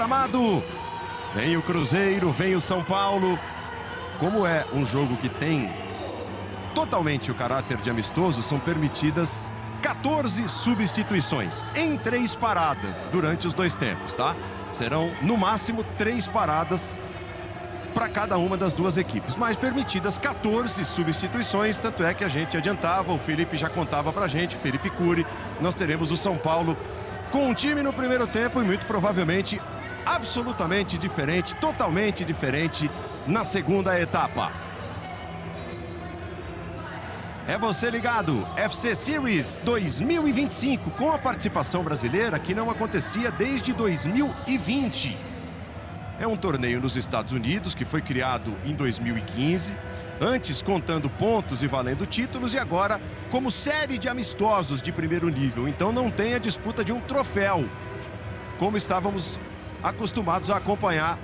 gramado. Vem o Cruzeiro, vem o São Paulo. Como é um jogo que tem totalmente o caráter de amistoso, são permitidas 14 substituições em 3 paradas durante os 2 tempos, tá? Serão, no máximo, 3 paradas para cada uma das 2 equipes, mas permitidas 14 substituições, tanto é que a gente adiantava, o Felipe já contava pra gente, Felipe Cury, nós teremos o São Paulo com um time no primeiro tempo e muito provavelmente absolutamente diferente, totalmente diferente na segunda etapa. É você ligado, FC Series 2025, com a participação brasileira que não acontecia desde 2020. É um torneio nos Estados Unidos que foi criado em 2015, antes contando pontos e valendo títulos, e agora como série de amistosos de primeiro nível. Então não tem a disputa de um troféu, como estávamos acostumados a acompanhar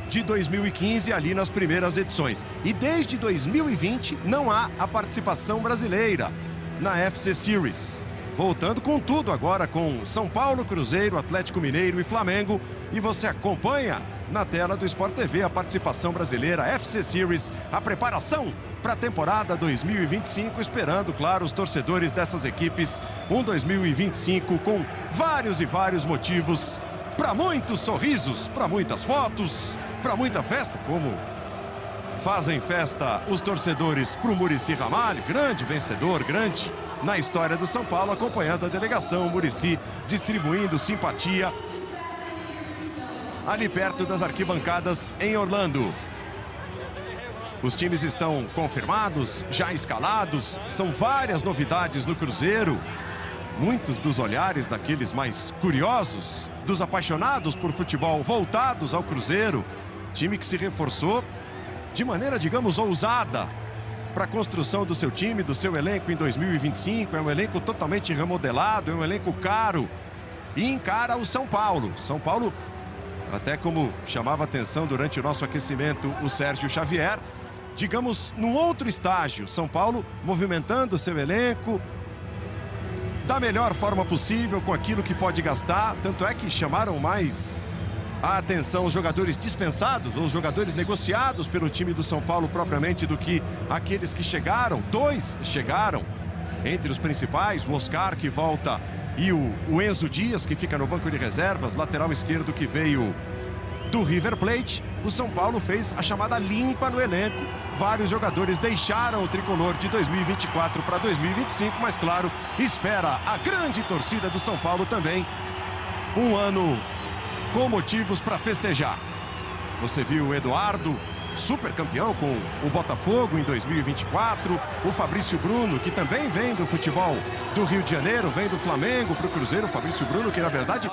de 2015 ali nas primeiras edições. E desde 2020 não há a participação brasileira na FC Series. Voltando com tudo agora com São Paulo, Cruzeiro, Atlético Mineiro e Flamengo. E você acompanha na tela do Sport TV a participação brasileira, FC Series, a preparação para a temporada 2025, esperando, claro, os torcedores dessas equipes, um 2025 com vários e vários motivos, para muitos sorrisos, para muitas fotos, para muita festa, como fazem festa os torcedores para o Muricy Ramalho, grande vencedor, grande na história do São Paulo, acompanhando a delegação, o Muricy distribuindo simpatia ali perto das arquibancadas em Orlando. Os times estão confirmados, já escalados, são várias novidades no Cruzeiro. Muitos dos olhares daqueles mais curiosos, dos apaixonados por futebol, voltados ao Cruzeiro. Time que se reforçou de maneira, digamos, ousada para a construção do seu time, do seu elenco em 2025. É um elenco totalmente remodelado, é um elenco caro. E encara o São Paulo. São Paulo, até como chamava atenção durante o nosso aquecimento o Sérgio Xavier, digamos, num outro estágio. São Paulo movimentando o seu elenco da melhor forma possível, com aquilo que pode gastar. Tanto é que chamaram mais a atenção os jogadores dispensados, ou os jogadores negociados pelo time do São Paulo propriamente, do que aqueles que chegaram. 2 chegaram, entre os principais, o Oscar, que volta, e o Enzo Dias, que fica no banco de reservas, lateral esquerdo que veio do River Plate. O São Paulo fez a chamada limpa no elenco. Vários jogadores deixaram o tricolor de 2024 para 2025, mas claro, espera a grande torcida do São Paulo também um ano com motivos para festejar. Você viu o Eduardo, super campeão com o Botafogo em 2024. O Fabrício Bruno, que também vem do futebol do Rio de Janeiro, vem do Flamengo para o Cruzeiro. O Fabrício Bruno, que na verdade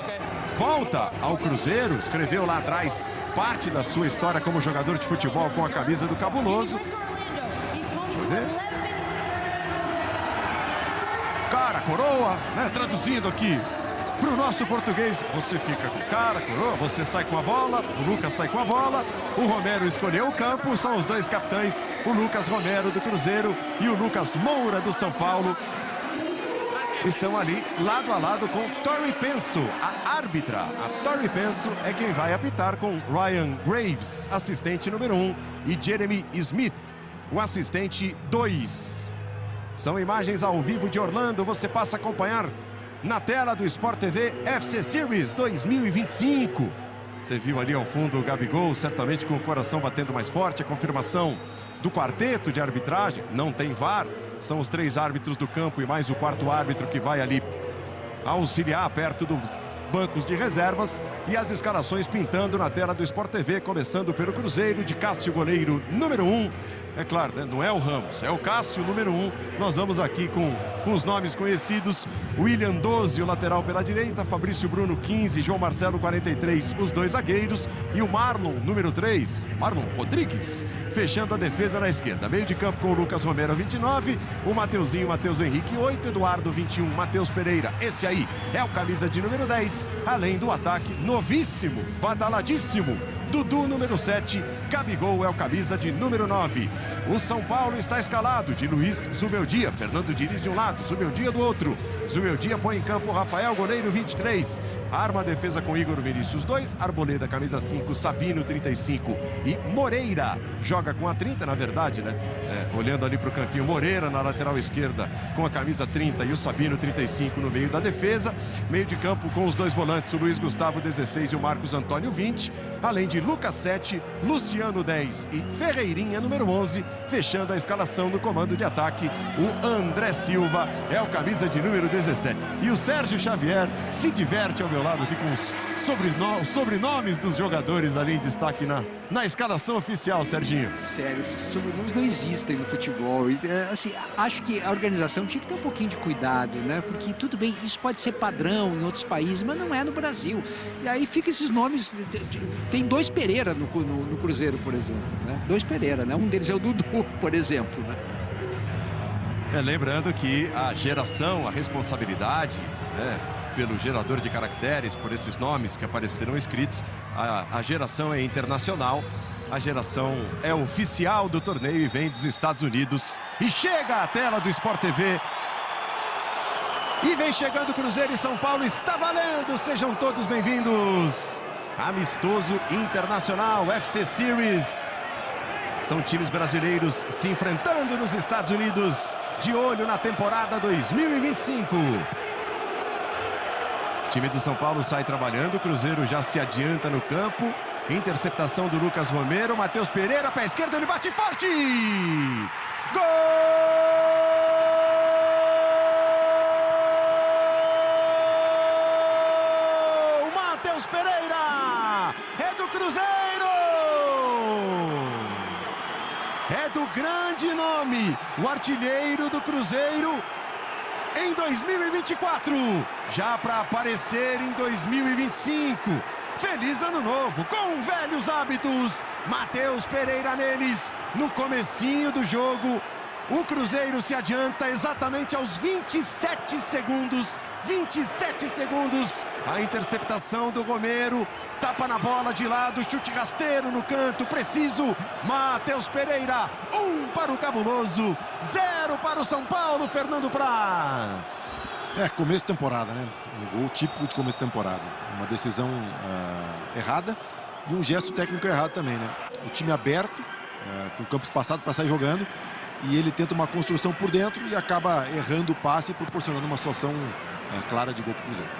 volta ao Cruzeiro, escreveu lá atrás parte da sua história como jogador de futebol com a camisa do Cabuloso. Deixa eu ver. Cara, coroa, né? Traduzindo aqui para o nosso português, você fica com cara, coroa, você sai com a bola, o Lucas sai com a bola, o Romero escolheu o campo, são os 2 capitães, o Lucas Romero do Cruzeiro e o Lucas Moura do São Paulo. Estão ali lado a lado com Tori Penso, a árbitra. A Tori Penso é quem vai apitar, com Ryan Graves, assistente número 1, e Jeremy Smith, o assistente 2. São imagens ao vivo de Orlando, você passa a acompanhar na tela do Sport TV FC Series 2025. Você viu ali ao fundo o Gabigol, certamente com o coração batendo mais forte. A confirmação do quarteto de arbitragem. Não tem VAR, são os 3 árbitros do campo e mais o 4º árbitro que vai ali auxiliar perto dos bancos de reservas. E as escalações pintando na tela do Sport TV, começando pelo Cruzeiro, de Cássio, goleiro número 1. É claro, né? Não é o Ramos, é o Cássio, número 1. Nós vamos aqui com os nomes conhecidos. William 12, o lateral pela direita. Fabrício Bruno, 15. João Marcelo, 43, os 2 zagueiros. E o Marlon, número 3, Marlon Rodrigues, fechando a defesa na esquerda. Meio de campo com o Lucas Romero, 29. O Mateuzinho, Matheus Henrique, 8. Eduardo, 21. Matheus Pereira, esse aí é o camisa de número 10. Além do ataque novíssimo, badaladíssimo, Dudu, número 7. Gabigol é o camisa de número 9. O São Paulo está escalado de Luiz Zubeldia, Fernando Diniz de um lado, Zubeldia do outro. Zubeldia põe em campo Rafael, goleiro, 23. arma a defesa com Igor Vinícius 2, Arboleda, camisa 5, Sabino, 35 e Moreira joga com a 30, na verdade, né? Olhando ali para o campinho, Moreira na lateral esquerda com a camisa 30 e o Sabino, 35 no meio da defesa. Meio de campo com os dois volantes, o Luiz Gustavo, 16 e o Marcos Antônio, 20, além de Lucas, 7, Luciano, 10 e Ferreirinha, número 11, fechando a escalação no comando de ataque, o André Silva é o camisa de número 17. E o Sérgio Xavier se diverte ao meu lado aqui com os sobrenomes dos jogadores ali em destaque na escalação oficial, Serginho. Sério, esses sobrenomes não existem no futebol. E, assim, acho que a organização tinha que ter um pouquinho de cuidado, né? Porque tudo bem, isso pode ser padrão em outros países, mas não é no Brasil. E aí fica esses nomes. Tem dois Pereira no Cruzeiro, por exemplo, né? Dois Pereira, né? Um deles é o Dudu, por exemplo, né? Lembrando que a geração, a responsabilidade, né, pelo gerador de caracteres, por esses nomes que apareceram escritos, a geração é internacional, a geração é oficial do torneio e vem dos Estados Unidos. E chega à tela do Sport TV. E vem chegando Cruzeiro e São Paulo, está valendo! Sejam todos bem-vindos! Amistoso Internacional FC Series. São times brasileiros se enfrentando nos Estados Unidos, de olho na temporada 2025. O time do São Paulo sai trabalhando, o Cruzeiro já se adianta no campo. Interceptação do Lucas Romero, Matheus Pereira, pé esquerdo, ele bate forte! Gol! Matheus Pereira! É do Cruzeiro! É do grande nome, o artilheiro do Cruzeiro em 2024, já para aparecer em 2025. Feliz ano novo, com velhos hábitos, Matheus Pereira neles, no comecinho do jogo. O Cruzeiro se adianta exatamente aos 27 segundos. 27 segundos. A interceptação do Romero. Tapa na bola de lado. Chute rasteiro no canto. Preciso. Matheus Pereira. 1 para o Cabuloso. 0 para o São Paulo. Fernando Praz. Começo de temporada, né? Um gol típico de começo de temporada. Uma decisão errada e um gesto técnico errado também, né? O time aberto, com o campo espaçado para sair jogando. E ele tenta uma construção por dentro e acaba errando o passe, proporcionando uma situação clara de gol para o Cruzeiro.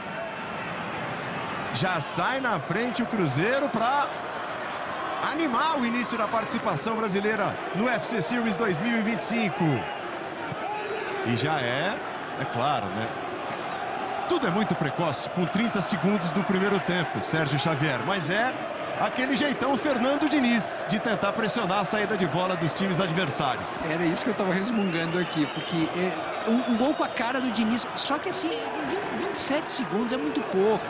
Já sai na frente o Cruzeiro para animar o início da participação brasileira no FC Series 2025. E já é claro, né? Tudo é muito precoce, com 30 segundos do primeiro tempo, Sérgio Xavier. Mas aquele jeitão Fernando Diniz de tentar pressionar a saída de bola dos times adversários. Era isso que eu estava resmungando aqui, porque um gol com a cara do Diniz, só que assim, 27 segundos é muito pouco.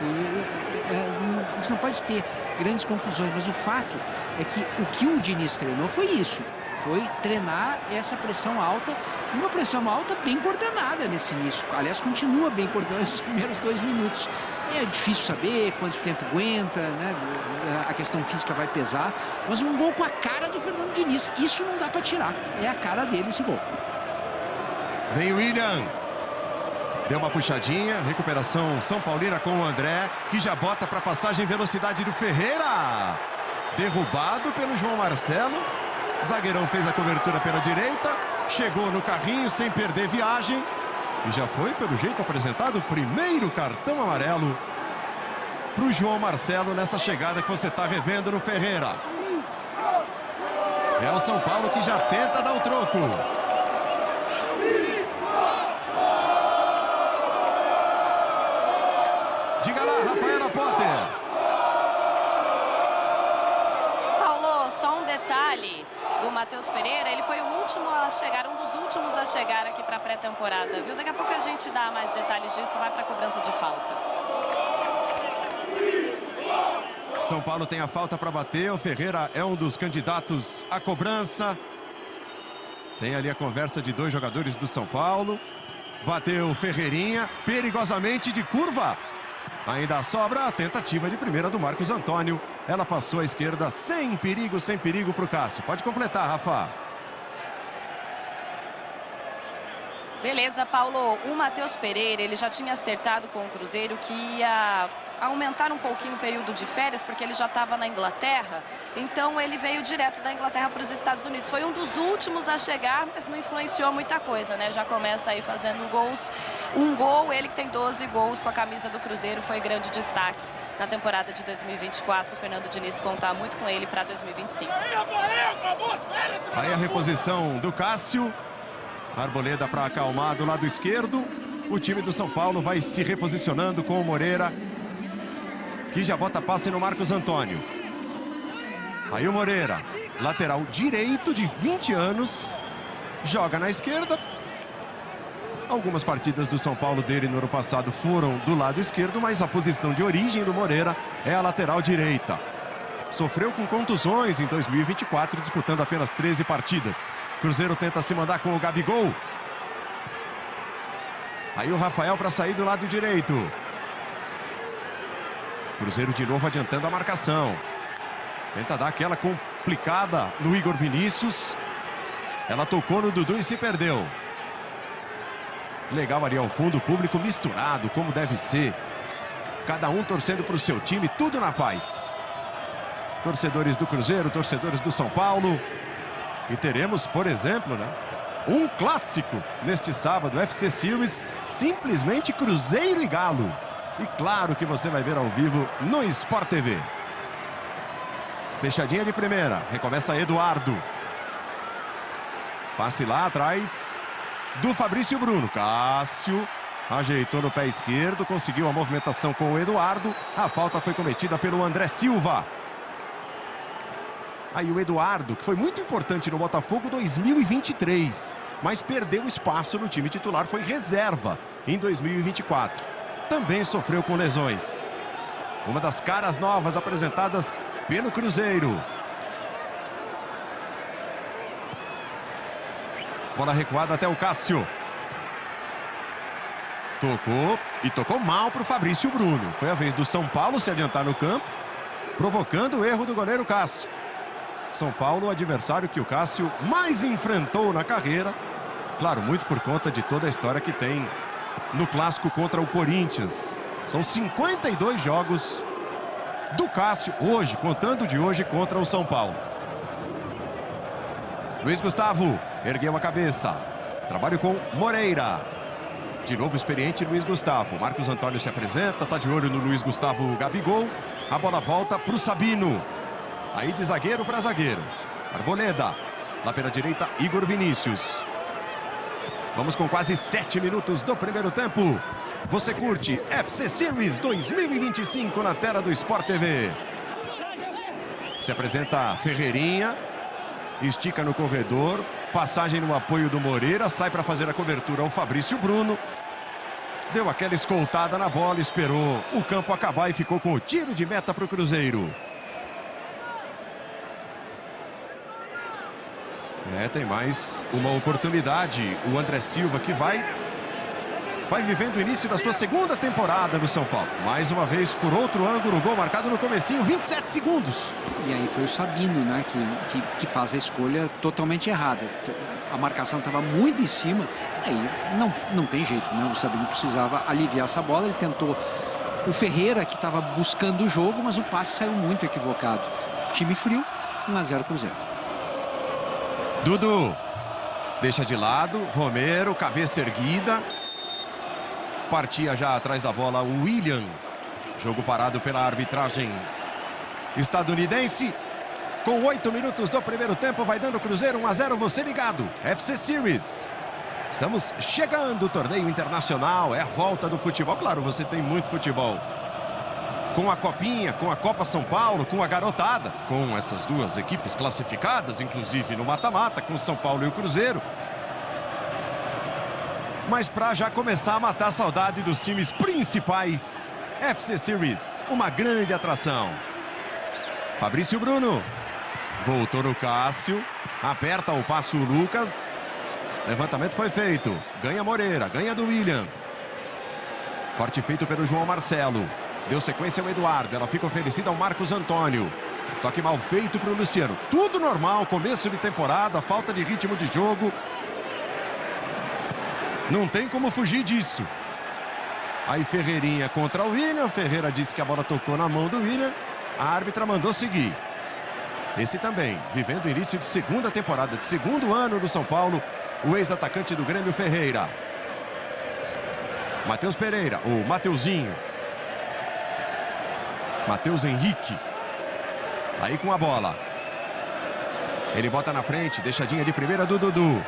A gente não pode ter grandes conclusões, mas o fato é que o que o Diniz treinou foi isso. Foi treinar essa pressão alta, uma pressão alta bem coordenada nesse início. Aliás, continua bem coordenada esses primeiros 2 minutos. É difícil saber quanto tempo aguenta, né? A questão física vai pesar. Mas um gol com a cara do Fernando Diniz, isso não dá para tirar. É a cara dele esse gol. Vem o William. Deu uma puxadinha, recuperação São Paulina com o André, que já bota para passagem velocidade do Ferreira. Derrubado pelo João Marcelo. Zagueirão fez a cobertura pela direita, chegou no carrinho sem perder viagem e já foi, pelo jeito, apresentado o primeiro cartão amarelo para o João Marcelo nessa chegada que você está revendo no Ferreira. É o São Paulo que já tenta dar o troco. Diga lá, Rafaela Potter. Paulo, só um detalhe do Matheus Pereira, ele foi o último a chegar, um dos últimos a chegar aqui para a pré-temporada, viu? Daqui a pouco a gente dá mais detalhes disso, vai para a cobrança de falta. São Paulo tem a falta para bater, o Ferreira é um dos candidatos à cobrança. Tem ali a conversa de 2 jogadores do São Paulo. Bateu o Ferreirinha, perigosamente de curva. Ainda sobra a tentativa de primeira do Marcos Antônio. Ela passou à esquerda sem perigo para o Cássio. Pode completar, Rafa. Beleza, Paulo. O Matheus Pereira, ele já tinha acertado com o Cruzeiro que ia aumentar um pouquinho o período de férias, porque ele já estava na Inglaterra, então ele veio direto da Inglaterra para os Estados Unidos. Foi um dos últimos a chegar, mas não influenciou muita coisa, né? Já começa aí fazendo gols. Um gol, ele que tem 12 gols com a camisa do Cruzeiro, foi grande destaque na temporada de 2024. O Fernando Diniz conta muito com ele para 2025. Aí a reposição do Cássio. Arboleda para acalmar do lado esquerdo. O time do São Paulo vai se reposicionando com o Moreira, que já bota passe no Marcos Antônio. Aí o Moreira, lateral direito de 20 anos, joga na esquerda. Algumas partidas do São Paulo dele no ano passado foram do lado esquerdo, mas a posição de origem do Moreira é a lateral direita. Sofreu com contusões em 2024, disputando apenas 13 partidas. Cruzeiro tenta se mandar com o Gabigol. Aí o Rafael para sair do lado direito. Cruzeiro de novo adiantando a marcação. Tenta dar aquela complicada no Igor Vinícius. Ela tocou no Dudu e se perdeu. Legal ali ao fundo, o público misturado, como deve ser. Cada um torcendo para o seu time, tudo na paz. Torcedores do Cruzeiro, torcedores do São Paulo. E teremos, por exemplo, né, um clássico neste sábado, FC Series, simplesmente Cruzeiro e Galo. E claro que você vai ver ao vivo no Sport TV. Deixadinha de primeira, recomeça Eduardo. Passe lá atrás do Fabrício Bruno. Cássio ajeitou no pé esquerdo, conseguiu a movimentação com o Eduardo. A falta foi cometida pelo André Silva. Aí o Eduardo, que foi muito importante no Botafogo 2023, mas perdeu espaço no time titular, foi reserva em 2024. Também sofreu com lesões. Uma das caras novas apresentadas pelo Cruzeiro. Bola recuada até o Cássio. Tocou e tocou mal para o Fabrício Bruno. Foi a vez do São Paulo se adiantar no campo, provocando o erro do goleiro Cássio. São Paulo, o adversário que o Cássio mais enfrentou na carreira. Claro, muito por conta de toda a história que tem no clássico contra o Corinthians. São 52 jogos do Cássio hoje, contando de hoje, contra o São Paulo. Luiz Gustavo ergueu a cabeça. Trabalho com Moreira. De novo experiente Luiz Gustavo. Marcos Antônio se apresenta, tá de olho no Luiz Gustavo Gabigol. A bola volta para o Sabino. Aí de zagueiro para zagueiro. Arboleda. Lá pela direita, Igor Vinícius. Vamos com quase 7 minutos do primeiro tempo. Você curte FC Series 2025 na tela do Sport TV. Se apresenta Ferreirinha. Estica no corredor. Passagem no apoio do Moreira. Sai para fazer a cobertura ao Fabrício Bruno. Deu aquela escoltada na bola. Esperou o campo acabar e ficou com o tiro de meta para o Cruzeiro. Tem mais uma oportunidade. O André Silva que vai vivendo o início da sua segunda temporada no São Paulo. Mais uma vez, por outro ângulo, gol marcado no comecinho, 27 segundos. E aí foi o Sabino, né, que faz a escolha totalmente errada. A marcação estava muito em cima, aí não tem jeito, né? O Sabino precisava aliviar essa bola, ele tentou o Ferreira, que estava buscando o jogo, mas o passe saiu muito equivocado. Time frio, 1-0 Cruzeiro. Dudu deixa de lado, Romero, cabeça erguida. Partia já atrás da bola o William. Jogo parado pela arbitragem estadunidense. Com 8 minutos do primeiro tempo, vai dando Cruzeiro 1-0, você ligado. FC Series. Estamos chegando, torneio internacional, é a volta do futebol. Claro, você tem muito futebol. Com a Copinha, com a Copa São Paulo, com a garotada, com essas duas equipes classificadas, inclusive no mata-mata, com o São Paulo e o Cruzeiro. Mas para já começar a matar a saudade dos times principais, FC Series, uma grande atração. Fabrício Bruno, voltou no Cássio, aperta o passo o Lucas. Levantamento foi feito, ganha Moreira, ganha do William. Corte feito pelo João Marcelo. Deu sequência ao Eduardo, ela fica oferecida ao Marcos Antônio. Toque mal feito para o Luciano. Tudo normal, começo de temporada, falta de ritmo de jogo. Não tem como fugir disso. Aí Ferreirinha contra o William. Ferreira disse que a bola tocou na mão do William. A árbitra mandou seguir. Esse também, vivendo o início de segunda temporada, de segundo ano do São Paulo, o ex-atacante do Grêmio, Ferreira. Matheus Pereira, o Mateuzinho. Matheus Henrique. Aí com a bola. Ele bota na frente, deixadinha de primeira do Dudu.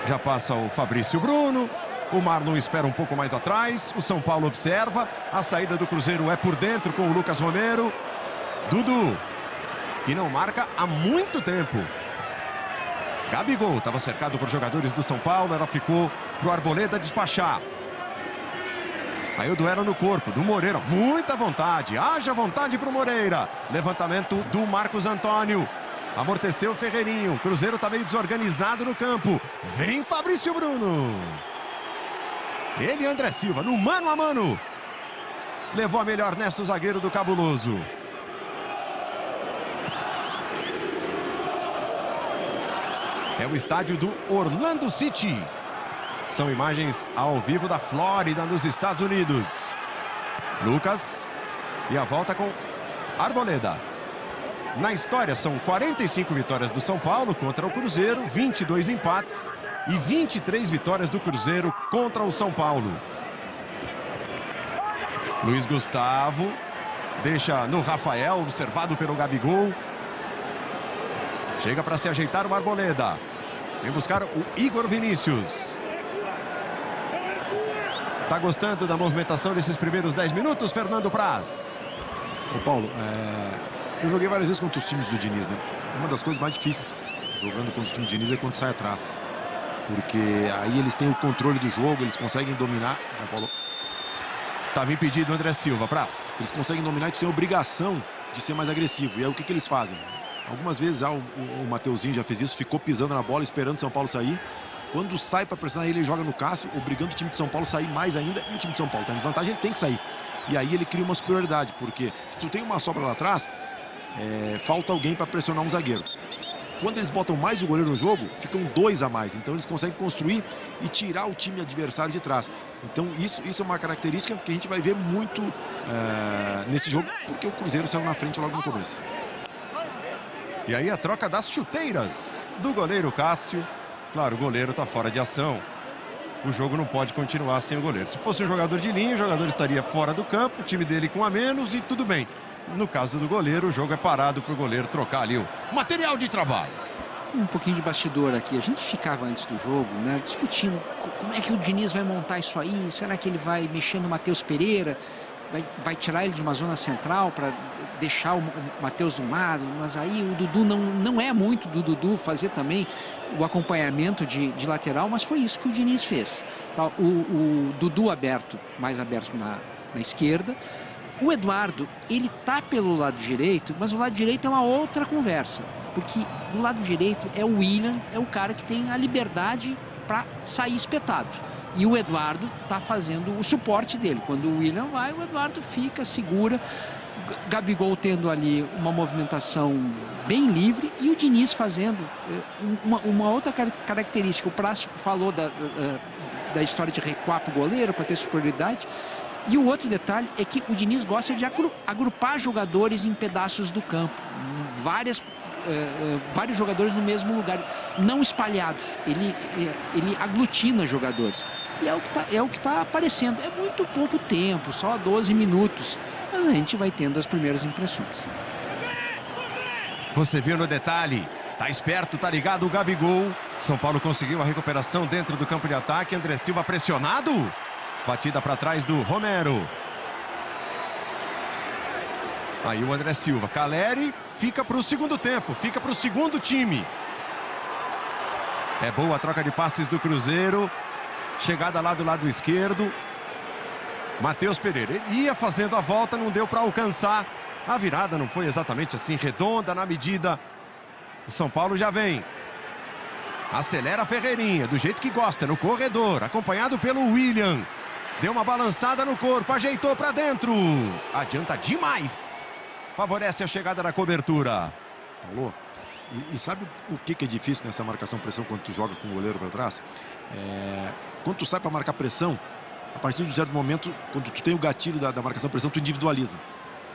Já passa o Fabrício Bruno. O Marlon espera um pouco mais atrás. O São Paulo observa. A saída do Cruzeiro é por dentro com o Lucas Romero. Dudu, que não marca há muito tempo. Gabigol estava cercado por jogadores do São Paulo. Ela ficou pro Arboleda despachar. Aí o duelo no corpo do Moreira. Muita vontade. Haja vontade pro Moreira. Levantamento do Marcos Antônio. Amorteceu o Ferreirinho. O Cruzeiro está meio desorganizado no campo. Vem Fabrício Bruno. Ele e André Silva no mano a mano. Levou a melhor nessa o zagueiro do Cabuloso. É o estádio do Orlando City. São imagens ao vivo da Flórida, nos Estados Unidos. Lucas. E a volta com Arboleda. Na história, são 45 vitórias do São Paulo contra o Cruzeiro, 22 empates e 23 vitórias do Cruzeiro contra o São Paulo. Luiz Gustavo deixa no Rafael, observado pelo Gabigol. Chega para se ajeitar o Arboleda. Vem buscar o Igor Vinícius. Tá gostando da movimentação desses primeiros 10 minutos, Fernando Praz? Ô Paulo, eu joguei várias vezes contra os times do Diniz, né? Uma das coisas mais difíceis jogando contra o time do Diniz é quando sai atrás. Porque aí eles têm o controle do jogo, eles conseguem dominar. Paulo? Tava impedido o André Silva, Praz. Eles conseguem dominar e tu tem a obrigação de ser mais agressivo. E aí o que eles fazem? Algumas vezes o Mateuzinho já fez isso, ficou pisando na bola, esperando o São Paulo sair. Quando sai para pressionar ele joga no Cássio, obrigando o time de São Paulo a sair mais ainda. E o time de São Paulo está em desvantagem, ele tem que sair. E aí ele cria uma superioridade, porque se tu tem uma sobra lá atrás, falta alguém para pressionar um zagueiro. Quando eles botam mais o goleiro no jogo, ficam 2 a mais. Então eles conseguem construir e tirar o time adversário de trás. Então isso é uma característica que a gente vai ver muito nesse jogo, porque o Cruzeiro saiu na frente logo no começo. E aí a troca das chuteiras do goleiro Cássio. Claro, o goleiro está fora de ação. O jogo não pode continuar sem o goleiro. Se fosse um jogador de linha, o jogador estaria fora do campo, o time dele com a menos e tudo bem. No caso do goleiro, o jogo é parado para o goleiro trocar ali o material de trabalho. Um pouquinho de bastidor aqui. A gente ficava antes do jogo, né, discutindo como é que o Diniz vai montar isso aí. Será que ele vai mexer no Matheus Pereira? Vai tirar ele de uma zona central para deixar o Matheus de um lado, mas aí o Dudu não é muito do Dudu fazer também o acompanhamento de lateral, mas foi isso que o Diniz fez. Tá, o Dudu aberto, mais aberto na esquerda. O Eduardo, ele tá pelo lado direito, mas o lado direito é uma outra conversa, porque do lado direito é o William, é o cara que tem a liberdade para sair espetado. E o Eduardo está fazendo o suporte dele. Quando o William vai, o Eduardo fica, segura. Gabigol tendo ali uma movimentação bem livre e o Diniz fazendo uma outra característica. O Praz falou da história de recuar para o goleiro para ter superioridade. E o outro detalhe é que o Diniz gosta de agrupar jogadores em pedaços do campo. Vários jogadores no mesmo lugar, não espalhados. Ele aglutina jogadores. E é o que tá aparecendo. É muito pouco tempo, só 12 minutos. Mas a gente vai tendo as primeiras impressões. Você viu no detalhe. Tá esperto, tá ligado o Gabigol. São Paulo conseguiu a recuperação dentro do campo de ataque. André Silva pressionado. Batida para trás do Romero. Aí o André Silva. Caleri fica para o segundo tempo. Fica para o segundo time. É boa a troca de passes do Cruzeiro. Chegada lá do lado esquerdo. Matheus Pereira. Ele ia fazendo a volta, não deu para alcançar. A virada não foi exatamente assim, redonda na medida. O São Paulo já vem. Acelera a Ferreirinha, do jeito que gosta, no corredor. Acompanhado pelo William. Deu uma balançada no corpo, ajeitou para dentro. Adianta demais. Favorece a chegada da cobertura. Paulo, e sabe o que é difícil nessa marcação-pressão quando tu joga com o goleiro para trás? Quando tu sai para marcar pressão, a partir de um certo momento, quando tu tem o gatilho da marcação pressão, tu individualiza.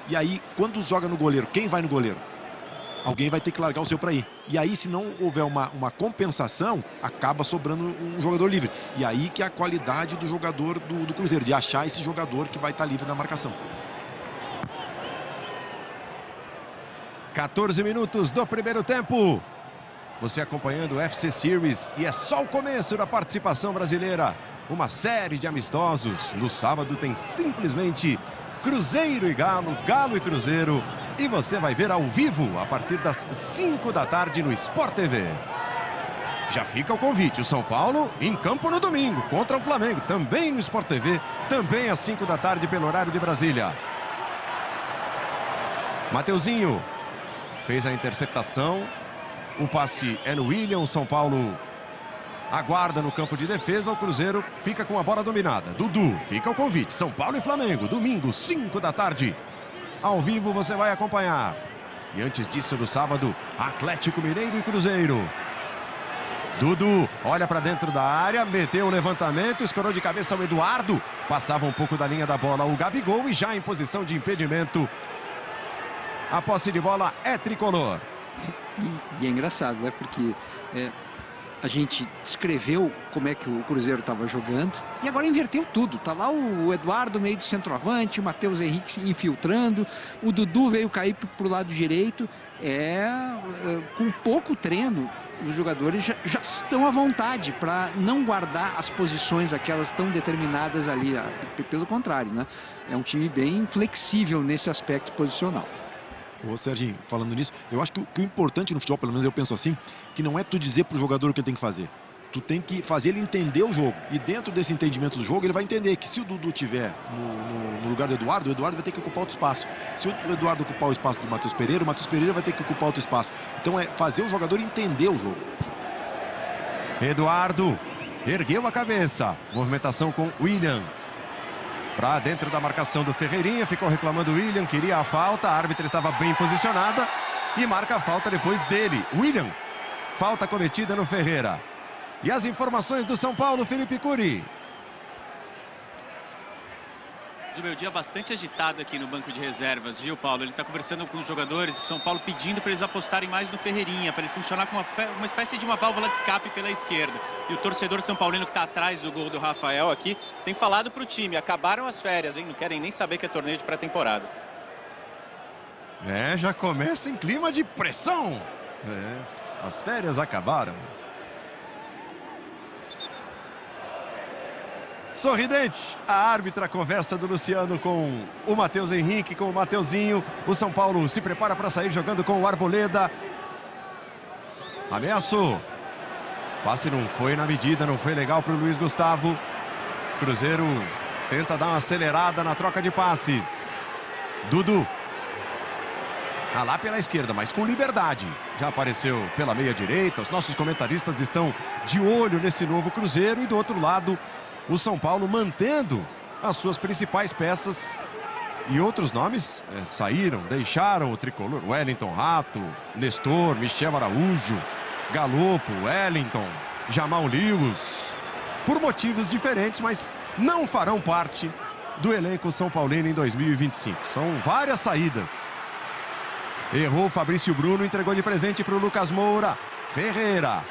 E aí, quando joga no goleiro, quem vai no goleiro? Alguém vai ter que largar o seu para ir. E aí, se não houver uma compensação, acaba sobrando um jogador livre. E aí que é a qualidade do jogador do Cruzeiro, de achar esse jogador que vai estar livre na marcação. 14 minutos do primeiro tempo. Você acompanhando o FC Series e é só o começo da participação brasileira. Uma série de amistosos. No sábado tem simplesmente Cruzeiro e Galo, Galo e Cruzeiro. E você vai ver ao vivo a partir das 5 da tarde no Sport TV. Já fica o convite, o São Paulo em campo no domingo contra o Flamengo. Também no Sport TV, também às 5 da tarde pelo horário de Brasília. Mateuzinho fez a interceptação. O passe é no William, o São Paulo aguarda no campo de defesa, o Cruzeiro fica com a bola dominada. Dudu, fica o convite, São Paulo e Flamengo, domingo, 5 da tarde. Ao vivo você vai acompanhar. E antes disso, no sábado, Atlético Mineiro e Cruzeiro. Dudu olha para dentro da área, meteu o levantamento, escorou de cabeça o Eduardo. Passava um pouco da linha da bola o Gabigol e já em posição de impedimento. A posse de bola é tricolor. E é engraçado, né? Porque a gente descreveu como é que o Cruzeiro estava jogando e agora inverteu tudo. Tá lá o Eduardo meio do centroavante, o Matheus Henrique se infiltrando, o Dudu veio cair para o lado direito. Com pouco treino, os jogadores já estão à vontade para não guardar as posições aquelas tão determinadas ali. Pelo contrário, né? É um time bem flexível nesse aspecto posicional. Ô Serginho, falando nisso, eu acho que o importante no futebol, pelo menos eu penso assim, que não é tu dizer pro jogador o que ele tem que fazer. Tu tem que fazer ele entender o jogo. E dentro desse entendimento do jogo, ele vai entender que se o Dudu tiver no lugar do Eduardo, o Eduardo vai ter que ocupar outro espaço. Se o Eduardo ocupar o espaço do Matheus Pereira, o Matheus Pereira vai ter que ocupar outro espaço. Então é fazer o jogador entender o jogo. Eduardo ergueu a cabeça. Movimentação com William. Para dentro da marcação do Ferreirinha, ficou reclamando o William, queria a falta, a árbitra estava bem posicionada e marca a falta depois dele. William, falta cometida no Ferreira. E as informações do São Paulo, Felipe Curi. O meu dia bastante agitado aqui no banco de reservas, viu, Paulo? Ele está conversando com os jogadores do São Paulo, pedindo para eles apostarem mais no Ferreirinha, para ele funcionar como uma espécie de uma válvula de escape pela esquerda. E o torcedor são paulino que está atrás do gol do Rafael aqui, tem falado para o time, acabaram as férias, hein? Não querem nem saber que é torneio de pré-temporada. Já começa em clima de pressão. As férias acabaram. Sorridente, a árbitra conversa do Luciano com o Matheus Henrique, com o Mateuzinho. O São Paulo se prepara para sair jogando com o Arboleda. Ameaçou. Passe não foi na medida, não foi legal para o Luiz Gustavo. Cruzeiro tenta dar uma acelerada na troca de passes. Dudu. Lá pela esquerda, mas com liberdade. Já apareceu pela meia direita. Os nossos comentaristas estão de olho nesse novo Cruzeiro. E do outro lado, o São Paulo mantendo as suas principais peças. E outros nomes saíram, deixaram o tricolor. Wellington Rato, Nestor, Michel Araújo, Galopo, Wellington, Jamal Lewis. Por motivos diferentes, mas não farão parte do elenco São Paulino em 2025. São várias saídas. Errou o Fabrício Bruno, entregou de presente para o Lucas Moura. Ferreira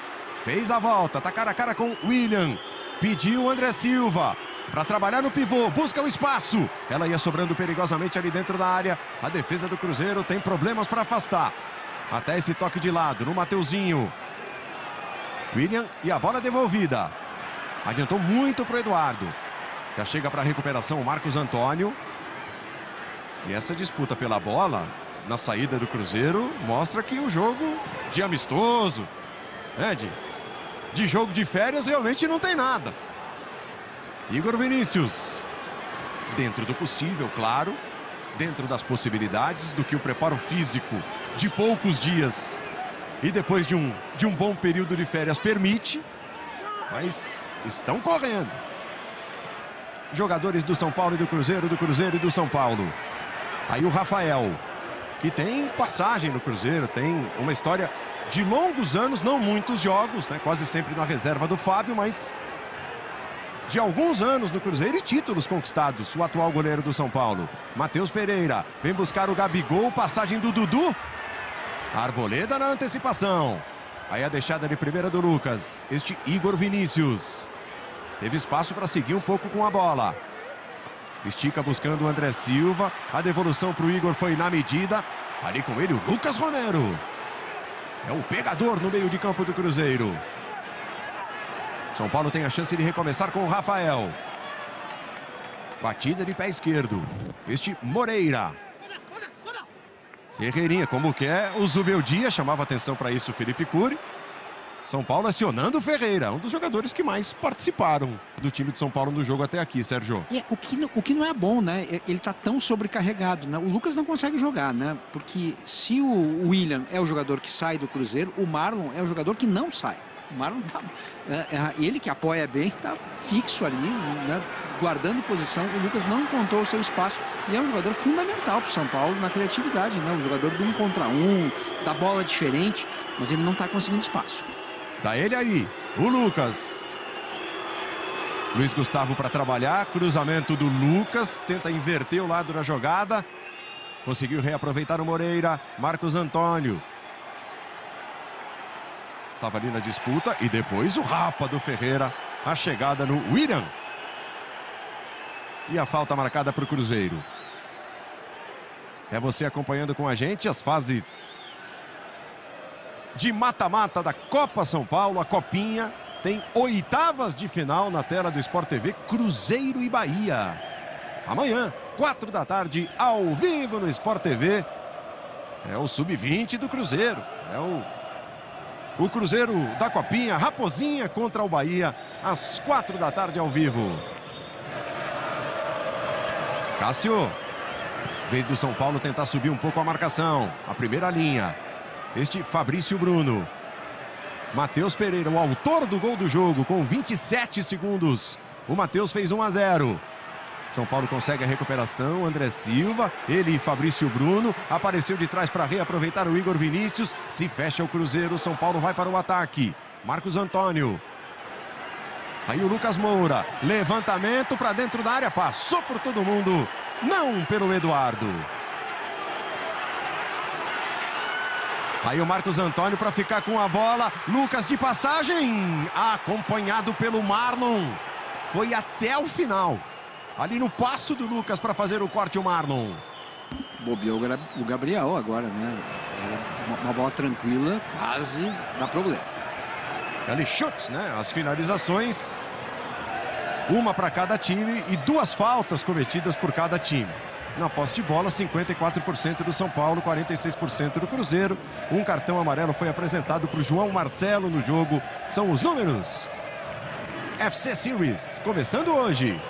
fez a volta, tá cara a cara com William. Pediu o André Silva para trabalhar no pivô, busca o espaço. Ela ia sobrando perigosamente ali dentro da área. A defesa do Cruzeiro tem problemas para afastar. Até esse toque de lado no Mateuzinho. William e a bola devolvida. Adiantou muito para o Eduardo. Já chega para a recuperação o Marcos Antônio. E essa disputa pela bola na saída do Cruzeiro mostra que o jogo de amistoso, de jogo de férias, realmente não tem nada. Igor Vinícius, dentro do possível, claro, dentro das possibilidades do que o preparo físico de poucos dias e depois de um bom período de férias permite, mas estão correndo. Jogadores do São Paulo e do Cruzeiro e do São Paulo. Aí o Rafael, que tem passagem no Cruzeiro, tem uma história de longos anos, não muitos jogos, quase sempre na reserva do Fábio, mas de alguns anos no Cruzeiro e títulos conquistados, o atual goleiro do São Paulo. Matheus Pereira vem buscar o Gabigol, passagem do Dudu. Arboleda na antecipação. Aí a deixada de primeira do Lucas. Este Igor Vinícius. Teve espaço para seguir um pouco com a bola. Estica buscando o André Silva. A devolução para o Igor foi na medida. Ali com ele o Lucas Romero. É o pegador no meio de campo do Cruzeiro. São Paulo tem a chance de recomeçar com o Rafael. Batida de pé esquerdo. Este Moreira. Ferreirinha, como quer, o Zubeldia, chamava atenção para isso o Felipe Cury. São Paulo acionando o Ferreira, um dos jogadores que mais participaram do time de São Paulo no jogo até aqui, Sérgio. O que não é bom, né? Ele tá tão sobrecarregado, né? O Lucas não consegue jogar, né? Porque se o William é o jogador que sai do Cruzeiro, o Marlon é o jogador que não sai. O Marlon tá... ele que apoia bem, tá fixo ali, né? Guardando posição. O Lucas não encontrou o seu espaço e é um jogador fundamental para o São Paulo na criatividade, né? Um jogador do 1 contra 1, da bola diferente, mas ele não está conseguindo espaço. Dá ele aí, o Lucas. Luiz Gustavo para trabalhar, cruzamento do Lucas, tenta inverter o lado da jogada. Conseguiu reaproveitar o Moreira, Marcos Antônio. Estava ali na disputa e depois o rapa do Ferreira, a chegada no William. E a falta marcada para o Cruzeiro. É você acompanhando com a gente as fases de mata-mata da Copa São Paulo. A Copinha tem oitavas de final na tela do Sport TV. Cruzeiro e Bahia. Amanhã, 4 da tarde, ao vivo no Sport TV. É o Sub-20 do Cruzeiro. É o Cruzeiro da Copinha, Raposinha contra o Bahia, às 4 da tarde ao vivo. Cássio. Vez do São Paulo tentar subir um pouco a marcação. A primeira linha. Este Fabrício Bruno. Matheus Pereira, o autor do gol do jogo, com 27 segundos. O Matheus fez 1-0. São Paulo consegue a recuperação. André Silva, ele e Fabrício Bruno. Apareceu de trás para reaproveitar o Igor Vinícius. Se fecha o Cruzeiro, São Paulo vai para o ataque. Marcos Antônio. Aí o Lucas Moura, levantamento para dentro da área, passou por todo mundo, não pelo Eduardo. Aí o Marcos Antônio para ficar com a bola, Lucas de passagem, acompanhado pelo Marlon. Foi até o final, ali no passo do Lucas para fazer o corte o Marlon. Bobeou o Gabriel agora, né? Era uma bola tranquila, quase dá problema. Ali chutes, né? As finalizações. Uma para cada time e 2 faltas cometidas por cada time. Na posse de bola, 54% do São Paulo, 46% do Cruzeiro. Um cartão amarelo foi apresentado para o João Marcelo no jogo. São os números. FC Series, começando hoje.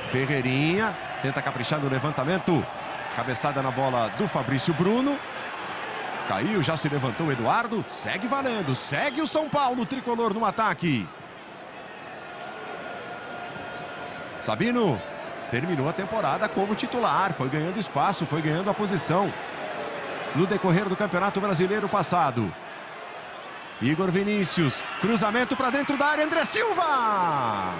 Ferreirinha tenta caprichar no levantamento. Cabeçada na bola do Fabrício Bruno. Caiu, já se levantou o Eduardo. Segue valendo, segue o São Paulo tricolor no ataque. Sabino terminou a temporada como titular. Foi ganhando espaço, foi ganhando a posição no decorrer do Campeonato Brasileiro passado. Igor Vinícius, cruzamento para dentro da área, André Silva.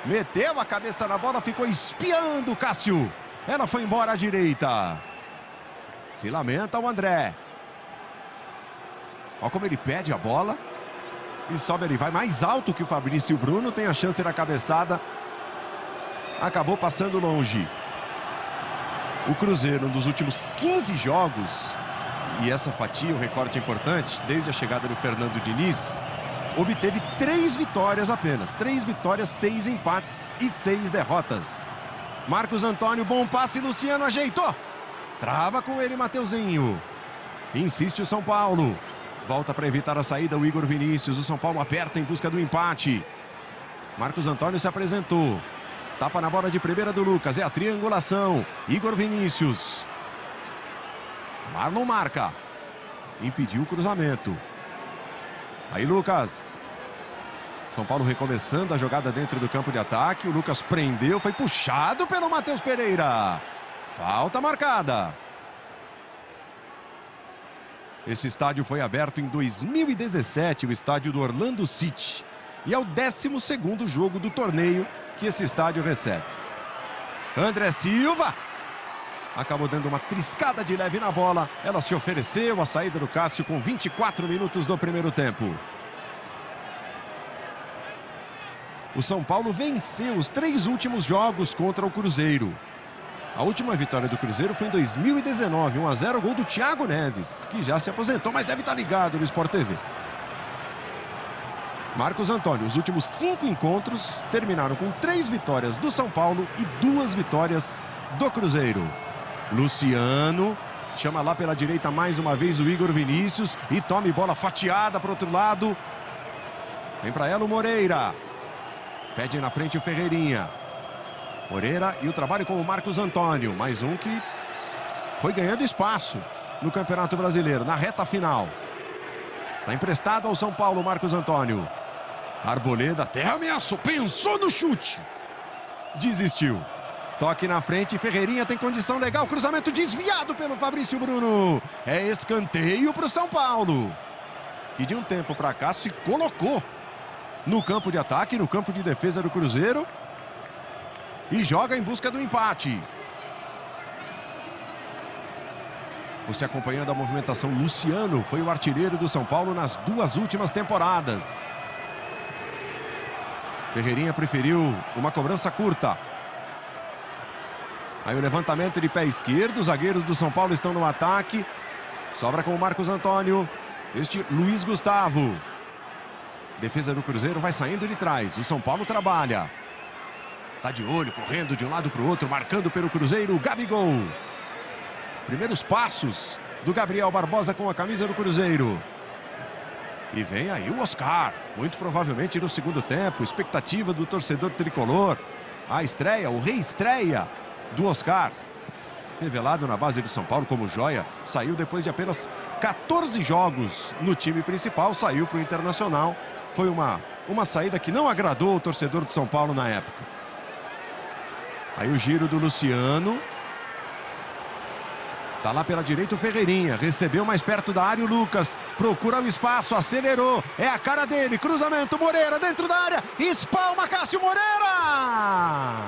Meteu a cabeça na bola, ficou espiando o Cássio. Ela foi embora à direita. Se lamenta o André. Olha como ele pede a bola. E sobe ali, vai mais alto que o Fabrício Bruno. Tem a chance da cabeçada. Acabou passando longe. O Cruzeiro, um dos últimos 15 jogos, e essa fatia, o recorte é importante, desde a chegada do Fernando Diniz, obteve 3 vitórias apenas. 3 vitórias, 6 empates e 6 derrotas. Marcos Antônio, bom passe, Luciano ajeitou. Trava com ele, Mateuzinho. Insiste o São Paulo. Volta para evitar a saída o Igor Vinícius. O São Paulo aperta em busca do empate. Marcos Antônio se apresentou. Tapa na bola de primeira do Lucas. É a triangulação. Igor Vinícius. Marlon marca. Impediu o cruzamento. Aí Lucas. São Paulo recomeçando a jogada dentro do campo de ataque. O Lucas prendeu. Foi puxado pelo Matheus Pereira. Falta marcada. Esse estádio foi aberto em 2017, o estádio do Orlando City. E é o 12º jogo do torneio que esse estádio recebe. André Silva acabou dando uma triscada de leve na bola. Ela se ofereceu, a saída do Cássio com 24 minutos do primeiro tempo. O São Paulo venceu os 3 últimos jogos contra o Cruzeiro. A última vitória do Cruzeiro foi em 2019, 1-0, gol do Thiago Neves, que já se aposentou, mas deve estar ligado no Sport TV. Marcos Antônio, os últimos 5 encontros terminaram com 3 vitórias do São Paulo e 2 vitórias do Cruzeiro. Luciano chama lá pela direita mais uma vez o Igor Vinícius e tome bola fatiada para o outro lado. Vem para ela o Moreira. Pede na frente o Ferreirinha. Moreira e o trabalho com o Marcos Antônio. Mais um que foi ganhando espaço no Campeonato Brasileiro, na reta final. Está emprestado ao São Paulo, Marcos Antônio. Arboleda até ameaçou, pensou no chute. Desistiu. Toque na frente, Ferreirinha tem condição legal. Cruzamento desviado pelo Fabrício Bruno. É escanteio para o São Paulo, que de um tempo para cá se colocou no campo de ataque, no campo de defesa do Cruzeiro. E joga em busca do empate. Você acompanhando a movimentação, Luciano foi o artilheiro do São Paulo nas 2 últimas temporadas. Ferreirinha preferiu uma cobrança curta. Aí o levantamento de pé esquerdo, os zagueiros do São Paulo estão no ataque. Sobra com o Marcos Antônio. Este Luiz Gustavo. Defesa do Cruzeiro vai saindo de trás. O São Paulo trabalha. Tá de olho, correndo de um lado para o outro, marcando pelo Cruzeiro, Gabigol. Primeiros passos do Gabriel Barbosa com a camisa do Cruzeiro. E vem aí o Oscar, muito provavelmente no segundo tempo. Expectativa do torcedor tricolor. A estreia, o reestreia do Oscar. Revelado na base do São Paulo como joia. Saiu depois de apenas 14 jogos no time principal. Saiu para o Internacional. Foi uma saída que não agradou o torcedor do São Paulo na época. Aí o giro do Luciano. Tá lá pela direita o Ferreirinha. Recebeu mais perto da área o Lucas. Procura o espaço, acelerou. É a cara dele. Cruzamento, Moreira dentro da área. Espalma Cássio Moreira.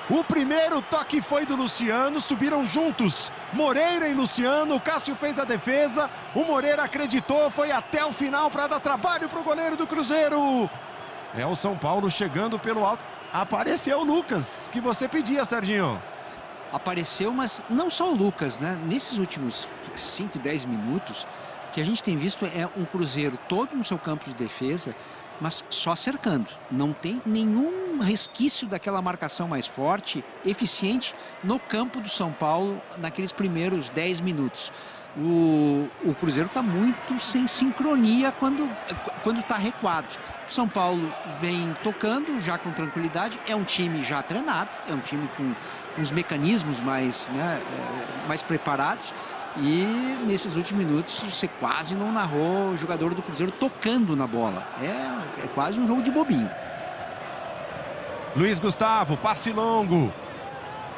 O primeiro toque foi do Luciano. Subiram juntos Moreira e Luciano. O Cássio fez a defesa. O Moreira acreditou. Foi até o final para dar trabalho para o goleiro do Cruzeiro. É o São Paulo chegando pelo alto. Apareceu o Lucas, que você pedia, Serginho. Apareceu, mas não só o Lucas, né? Nesses últimos 5, 10 minutos, o que a gente tem visto é um Cruzeiro todo no seu campo de defesa, mas só cercando. Não tem nenhum resquício daquela marcação mais forte, eficiente, no campo do São Paulo naqueles primeiros 10 minutos. O Cruzeiro está muito sem sincronia quando está recuado. O São Paulo vem tocando já com tranquilidade. É um time já treinado, é um time com uns mecanismos mais preparados. E nesses últimos minutos você quase não narrou o jogador do Cruzeiro tocando na bola. É quase um jogo de bobinho. Luiz Gustavo, passe longo.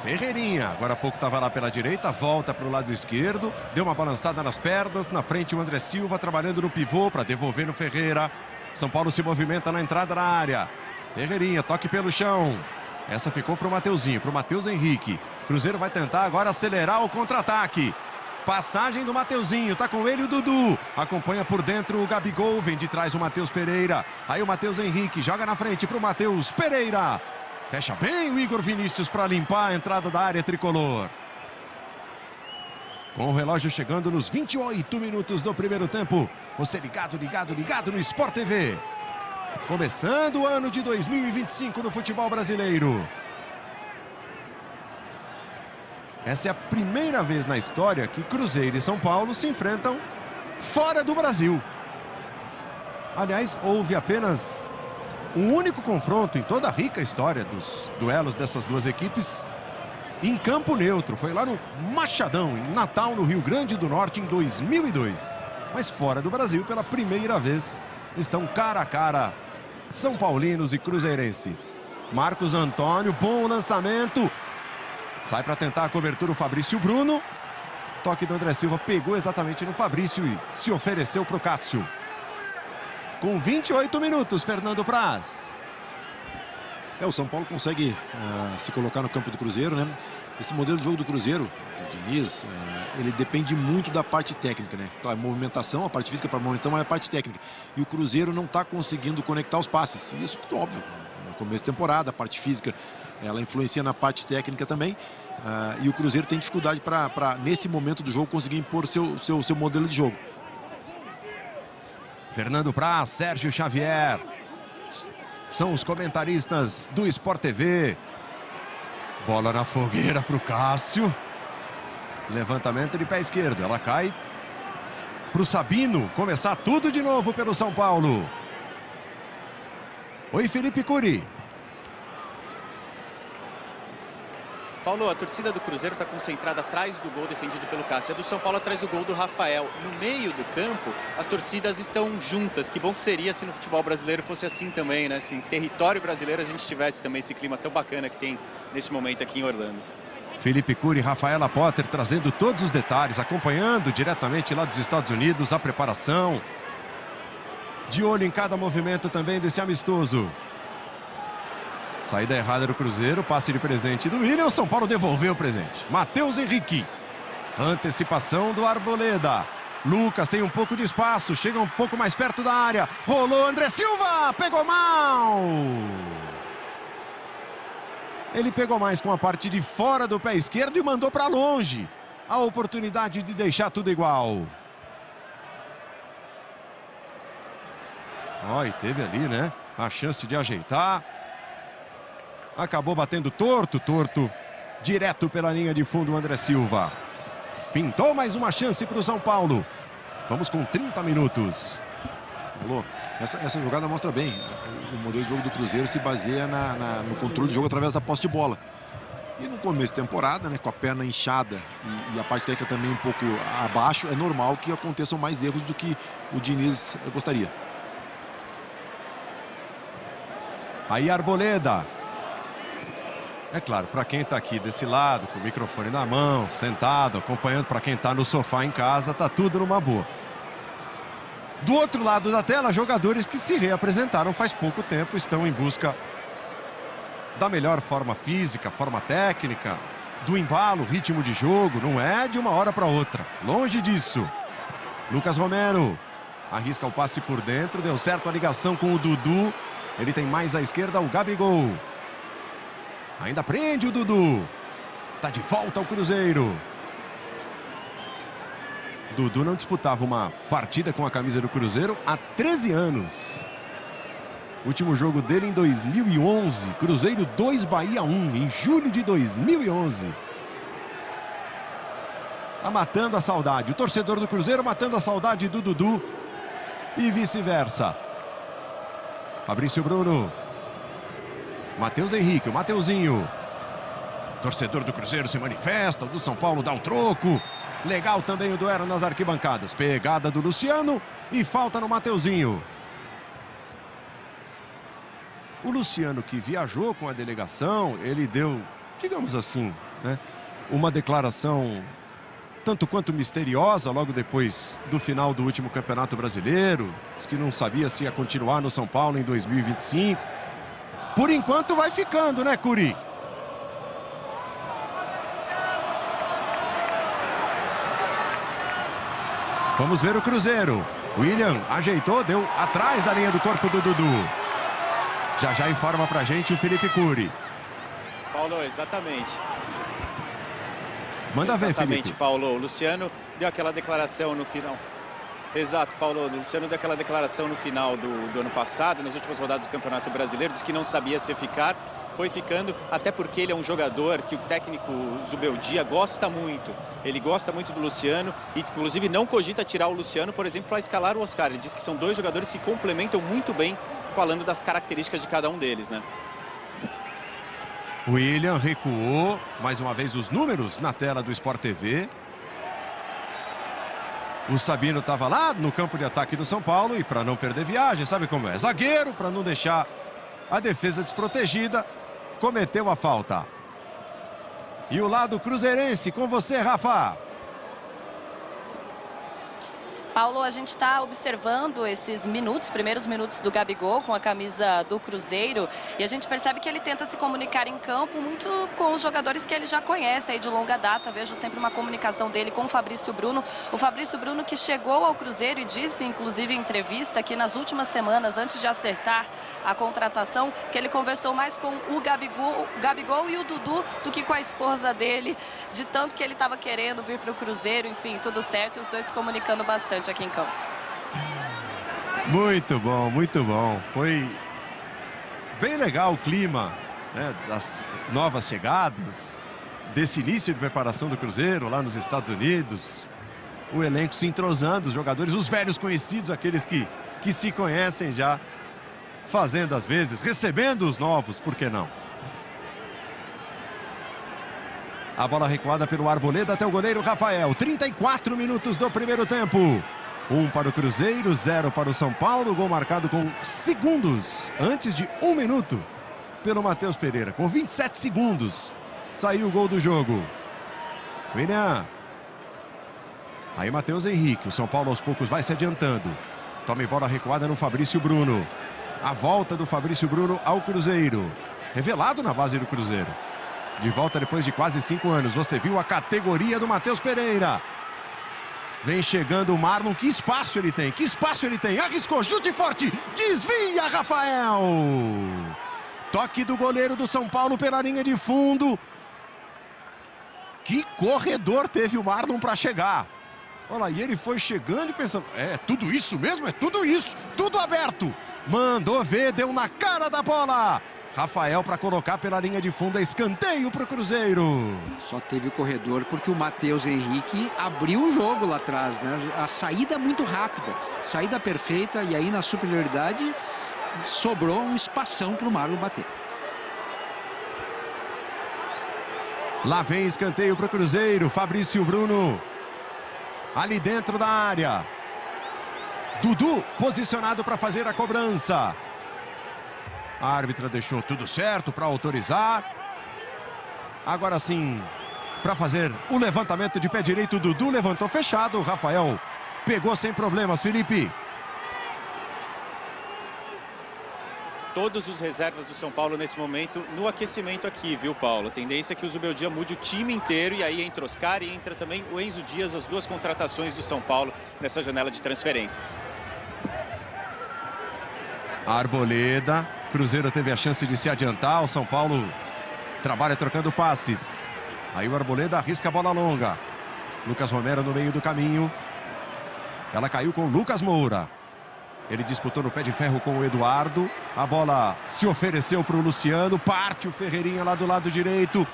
Ferreirinha, agora há pouco estava lá pela direita, volta para o lado esquerdo, deu uma balançada nas pernas, na frente o André Silva trabalhando no pivô para devolver no Ferreira. São Paulo se movimenta na entrada da área. Ferreirinha, toque pelo chão. Essa ficou para o Mateuzinho, para o Matheus Henrique. Cruzeiro vai tentar agora acelerar o contra-ataque. Passagem do Mateuzinho, tá com ele o Dudu. Acompanha por dentro o Gabigol, vem de trás o Matheus Pereira. Aí o Matheus Henrique joga na frente para o Matheus Pereira. Fecha bem o Igor Vinícius para limpar a entrada da área tricolor. Com o relógio chegando nos 28 minutos do primeiro tempo. Você ligado no Sport TV. Começando o ano de 2025 no futebol brasileiro. Essa é a primeira vez na história que Cruzeiro e São Paulo se enfrentam fora do Brasil. Aliás, houve apenas um único confronto em toda a rica história dos duelos dessas duas equipes em campo neutro. Foi lá no Machadão, em Natal, no Rio Grande do Norte, em 2002. Mas fora do Brasil, pela primeira vez, estão cara a cara São Paulinos e cruzeirenses. Marcos Antônio, bom lançamento. Sai para tentar a cobertura o Fabrício Bruno. Toque do André Silva pegou exatamente no Fabrício e se ofereceu para o Cássio. com 28 minutos, Fernando Praz. O São Paulo consegue se colocar no campo do Cruzeiro, né? Esse modelo de jogo do Cruzeiro, do Diniz, ele depende muito da parte técnica, né? Claro, movimentação, a parte física para movimentação, mas a parte técnica. E o Cruzeiro não está conseguindo conectar os passes. E isso, óbvio, no começo da temporada, a parte física, ela influencia na parte técnica também. E o Cruzeiro tem dificuldade para nesse momento do jogo, conseguir impor o seu modelo de jogo. Fernando Praz, Sérgio Xavier. São os comentaristas do Sport TV. Bola na fogueira para o Cássio. Levantamento de pé esquerdo. Ela cai para o Sabino. Começar tudo de novo pelo São Paulo. Oi, Felipe Curi. Paulo, a torcida do Cruzeiro está concentrada atrás do gol defendido pelo Cássio. A do São Paulo atrás do gol do Rafael. No meio do campo, as torcidas estão juntas. Que bom que seria se no futebol brasileiro fosse assim também, né? Se em território brasileiro a gente tivesse também esse clima tão bacana que tem neste momento aqui em Orlando. Felipe Curi e Rafaela Potter trazendo todos os detalhes, acompanhando diretamente lá dos Estados Unidos a preparação. De olho em cada movimento também desse amistoso. Saída errada do Cruzeiro, passe de presente do William. São Paulo devolveu o presente. Matheus Henrique. Antecipação do Arboleda. Lucas tem um pouco de espaço, chega um pouco mais perto da área. Rolou André Silva, pegou mal. Ele pegou mais com a parte de fora do pé esquerdo e mandou para longe. A oportunidade de deixar tudo igual. E teve ali, né? A chance de ajeitar. Acabou batendo torto. Direto pela linha de fundo o André Silva. Pintou mais uma chance para o São Paulo. Vamos com 30 minutos. Alô, essa jogada mostra bem. O modelo de jogo do Cruzeiro se baseia no controle do jogo através da posse de bola. E no começo de temporada, né, com a perna inchada e a parte técnica também um pouco abaixo, é normal que aconteçam mais erros do que o Diniz gostaria. Aí Arboleda. É claro, para quem está aqui desse lado, com o microfone na mão, sentado, acompanhando, para quem está no sofá em casa, tá tudo numa boa. Do outro lado da tela, jogadores que se reapresentaram faz pouco tempo, estão em busca da melhor forma física, forma técnica, do embalo, ritmo de jogo. Não é de uma hora para outra, longe disso. Lucas Romero arrisca o passe por dentro, deu certo a ligação com o Dudu. Ele tem mais à esquerda o Gabigol. Ainda prende o Dudu. Está de volta ao Cruzeiro. Dudu não disputava uma partida com a camisa do Cruzeiro há 13 anos. Último jogo dele em 2011. Cruzeiro 2, Bahia 1, em julho de 2011. Tá matando a saudade. O torcedor do Cruzeiro matando a saudade do Dudu. E vice-versa. Fabrício Bruno. Matheus Henrique, o Mateuzinho. Torcedor do Cruzeiro se manifesta, o do São Paulo dá um troco. Legal também o duelo nas arquibancadas. Pegada do Luciano e falta no Mateuzinho. O Luciano, que viajou com a delegação, ele deu, digamos assim, né, uma declaração tanto quanto misteriosa logo depois do final do último Campeonato Brasileiro. Diz que não sabia se ia continuar no São Paulo em 2025. Por enquanto vai ficando, né, Curi? Vamos ver o Cruzeiro. William ajeitou, deu atrás da linha do corpo do Dudu. Já informa pra gente o Felipe Curi. Paulo, exatamente. Manda ver, Felipe. Exatamente, Paulo. O Luciano deu aquela declaração no final. Exato, Paulo. O Luciano deu aquela declaração no final do ano passado, nas últimas rodadas do Campeonato Brasileiro, disse que não sabia se ia ficar, foi ficando, até porque ele é um jogador que o técnico Zubeldia gosta muito. Ele gosta muito do Luciano e, inclusive, não cogita tirar o Luciano, por exemplo, para escalar o Oscar. Ele diz que são dois jogadores que se complementam muito bem, falando das características de cada um deles, né? William recuou, mais uma vez os números na tela do Sport TV. O Sabino estava lá no campo de ataque do São Paulo e para não perder viagem, sabe como é? Zagueiro, para não deixar a defesa desprotegida, cometeu a falta. E o lado cruzeirense com você, Rafa. Paulo, a gente está observando esses primeiros minutos do Gabigol com a camisa do Cruzeiro, e a gente percebe que ele tenta se comunicar em campo muito com os jogadores que ele já conhece aí de longa data. Vejo sempre uma comunicação dele com o Fabrício Bruno. O Fabrício Bruno que chegou ao Cruzeiro e disse, inclusive em entrevista, que nas últimas semanas, antes de acertar a contratação, que ele conversou mais com o Gabigol e o Dudu do que com a esposa dele, de tanto que ele estava querendo vir para o Cruzeiro. Enfim, tudo certo, os dois se comunicando bastante aqui em campo. Muito bom, muito bom. Foi bem legal o clima, né, das novas chegadas, desse início de preparação do Cruzeiro lá nos Estados Unidos. O elenco se entrosando, os jogadores, os velhos conhecidos, aqueles que se conhecem já, fazendo às vezes, recebendo os novos, por que não? A bola recuada pelo Arboleda até o goleiro Rafael. 34 minutos do primeiro tempo. 1 para o Cruzeiro, 0 para o São Paulo. Gol marcado com segundos, antes de 1 minuto, pelo Matheus Pereira. Com 27 segundos, saiu o gol do jogo. William. Aí Matheus Henrique. O São Paulo aos poucos vai se adiantando. Tome bola recuada no Fabrício Bruno. A volta do Fabrício Bruno ao Cruzeiro. Revelado na base do Cruzeiro. De volta depois de quase 5 anos. Você viu a categoria do Matheus Pereira. Vem chegando o Marlon. Que espaço ele tem, que espaço ele tem. Arriscou, chute forte. Desvia, Rafael. Toque do goleiro do São Paulo pela linha de fundo. Que corredor teve o Marlon para chegar. Olha lá, e ele foi chegando e pensando, é tudo isso mesmo? É tudo isso, tudo aberto. Mandou ver, deu na cara da bola. Rafael para colocar pela linha de fundo, escanteio para o Cruzeiro. Só teve o corredor porque o Matheus Henrique abriu o jogo lá atrás, né? A saída muito rápida, saída perfeita, e aí na superioridade sobrou um espação para o Marlon bater. Lá vem escanteio para o Cruzeiro, Fabrício Bruno. Ali dentro da área. Dudu posicionado para fazer a cobrança. A árbitra deixou tudo certo para autorizar. Agora sim, para fazer o levantamento de pé direito, Dudu levantou fechado. O Rafael pegou sem problemas, Felipe. Todos os reservas do São Paulo nesse momento no aquecimento aqui, viu, Paulo? A tendência é que o Zubeldia mude o time inteiro, e aí entra Oscar e entra também o Enzo Dias, as duas contratações do São Paulo nessa janela de transferências. Arboleda, Cruzeiro teve a chance de se adiantar, o São Paulo trabalha trocando passes. Aí o Arboleda arrisca a bola longa. Lucas Romero no meio do caminho. Ela caiu com o Lucas Moura. Ele disputou no pé de ferro com o Eduardo. A bola se ofereceu para o Luciano. Parte o Ferreirinha lá do lado direito.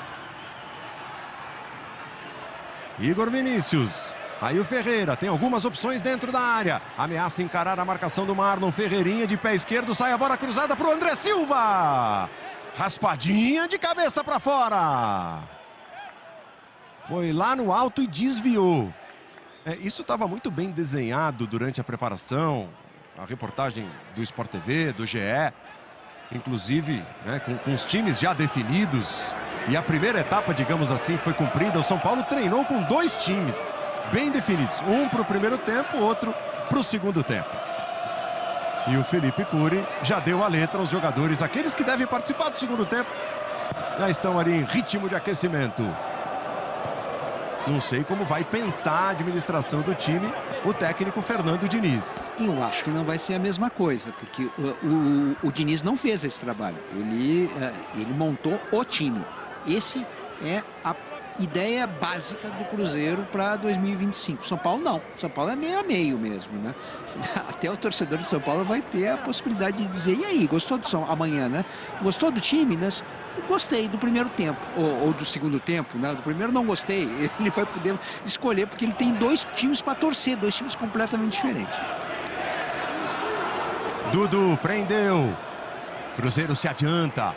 Igor Vinícius. Aí o Ferreira tem algumas opções dentro da área. Ameaça encarar a marcação do Marlon. Ferreirinha de pé esquerdo. Sai a bola cruzada para o André Silva. Raspadinha de cabeça para fora. Foi lá no alto e desviou. Isso estava muito bem desenhado durante a preparação. A reportagem do Sport TV, do GE, inclusive, né, com os times já definidos. E a primeira etapa, digamos assim, foi cumprida. O São Paulo treinou com 2 times bem definidos. Um para o primeiro tempo, outro para o segundo tempo. E o Felipe Cury já deu a letra aos jogadores. Aqueles que devem participar do segundo tempo já estão ali em ritmo de aquecimento. Não sei como vai pensar a administração do time o técnico Fernando Diniz. Eu acho que não vai ser a mesma coisa, porque o Diniz não fez esse trabalho. Ele montou o time. Esse é a ideia básica do Cruzeiro para 2025. São Paulo não. São Paulo é meio a meio mesmo, né? Até o torcedor de São Paulo vai ter a possibilidade de dizer, e aí, gostou do amanhã, né? Gostou do time, né? Gostei do primeiro tempo, ou do segundo tempo, né? Do primeiro não gostei. Ele vai poder escolher, porque ele tem 2 times para torcer, 2 times completamente diferentes. Dudu prendeu. Cruzeiro se adianta.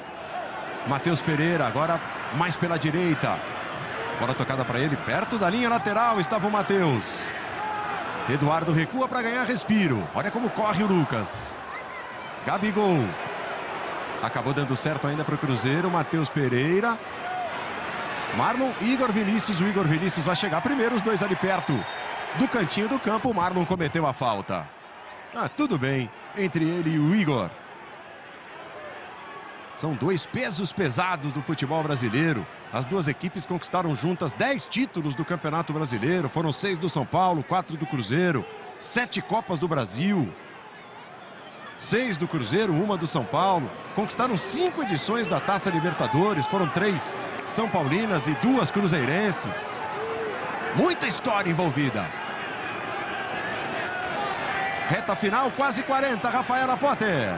Matheus Pereira agora mais pela direita. Bola tocada para ele, perto da linha lateral estava o Matheus. Eduardo recua para ganhar respiro. Olha como corre o Lucas. Gabigol. Acabou dando certo ainda para o Cruzeiro. Matheus Pereira. Marlon, Igor Vinícius. O Igor Vinícius vai chegar primeiro, os dois ali perto. do cantinho do campo, o Marlon cometeu a falta. Ah, tudo bem entre ele e o Igor. São dois pesos pesados do futebol brasileiro. As duas equipes conquistaram juntas 10 títulos do Campeonato Brasileiro. Foram 6 do São Paulo, 4 do Cruzeiro, 7 Copas do Brasil, 6 do Cruzeiro, 1 do São Paulo. Conquistaram 5 edições da Taça Libertadores. Foram 3 São Paulinas e 2 cruzeirenses. Muita história envolvida. Reta final, quase 40, Rafaela Potter.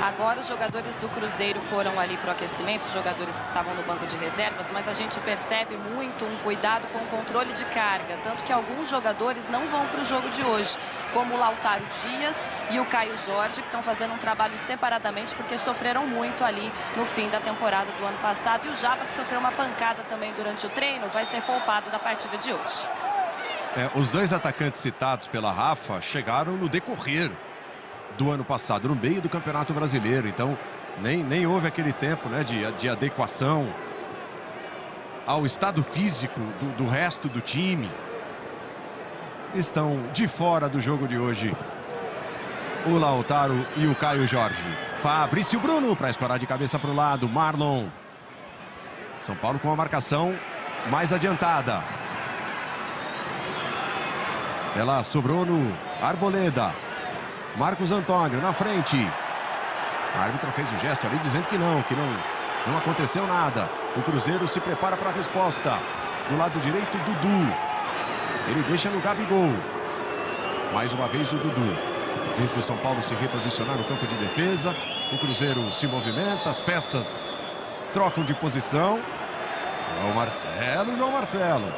Agora os jogadores do Cruzeiro foram ali para o aquecimento, os jogadores que estavam no banco de reservas, mas a gente percebe muito um cuidado com o controle de carga, tanto que alguns jogadores não vão para o jogo de hoje, como o Lautaro Dias e o Caio Jorge, que estão fazendo um trabalho separadamente porque sofreram muito ali no fim da temporada do ano passado, e o Jaba, que sofreu uma pancada também durante o treino, vai ser poupado da partida de hoje. Os dois atacantes citados pela Rafa chegaram no decorrer do ano passado, no meio do Campeonato Brasileiro. Então, nem houve aquele tempo, né, de adequação ao estado físico do resto do time. Estão de fora do jogo de hoje o Lautaro e o Caio Jorge. Fabrício Bruno para escorar de cabeça para o lado. Marlon. São Paulo com a marcação mais adiantada. Ela sobrou no Arboleda. Marcos Antônio na frente. A árbitra fez o gesto ali dizendo que não aconteceu nada. O Cruzeiro se prepara para a resposta. Do lado direito, Dudu. Ele deixa no Gabigol. Mais uma vez o Dudu. Desde o São Paulo se reposicionar no campo de defesa. O Cruzeiro se movimenta, as peças trocam de posição. João Marcelo.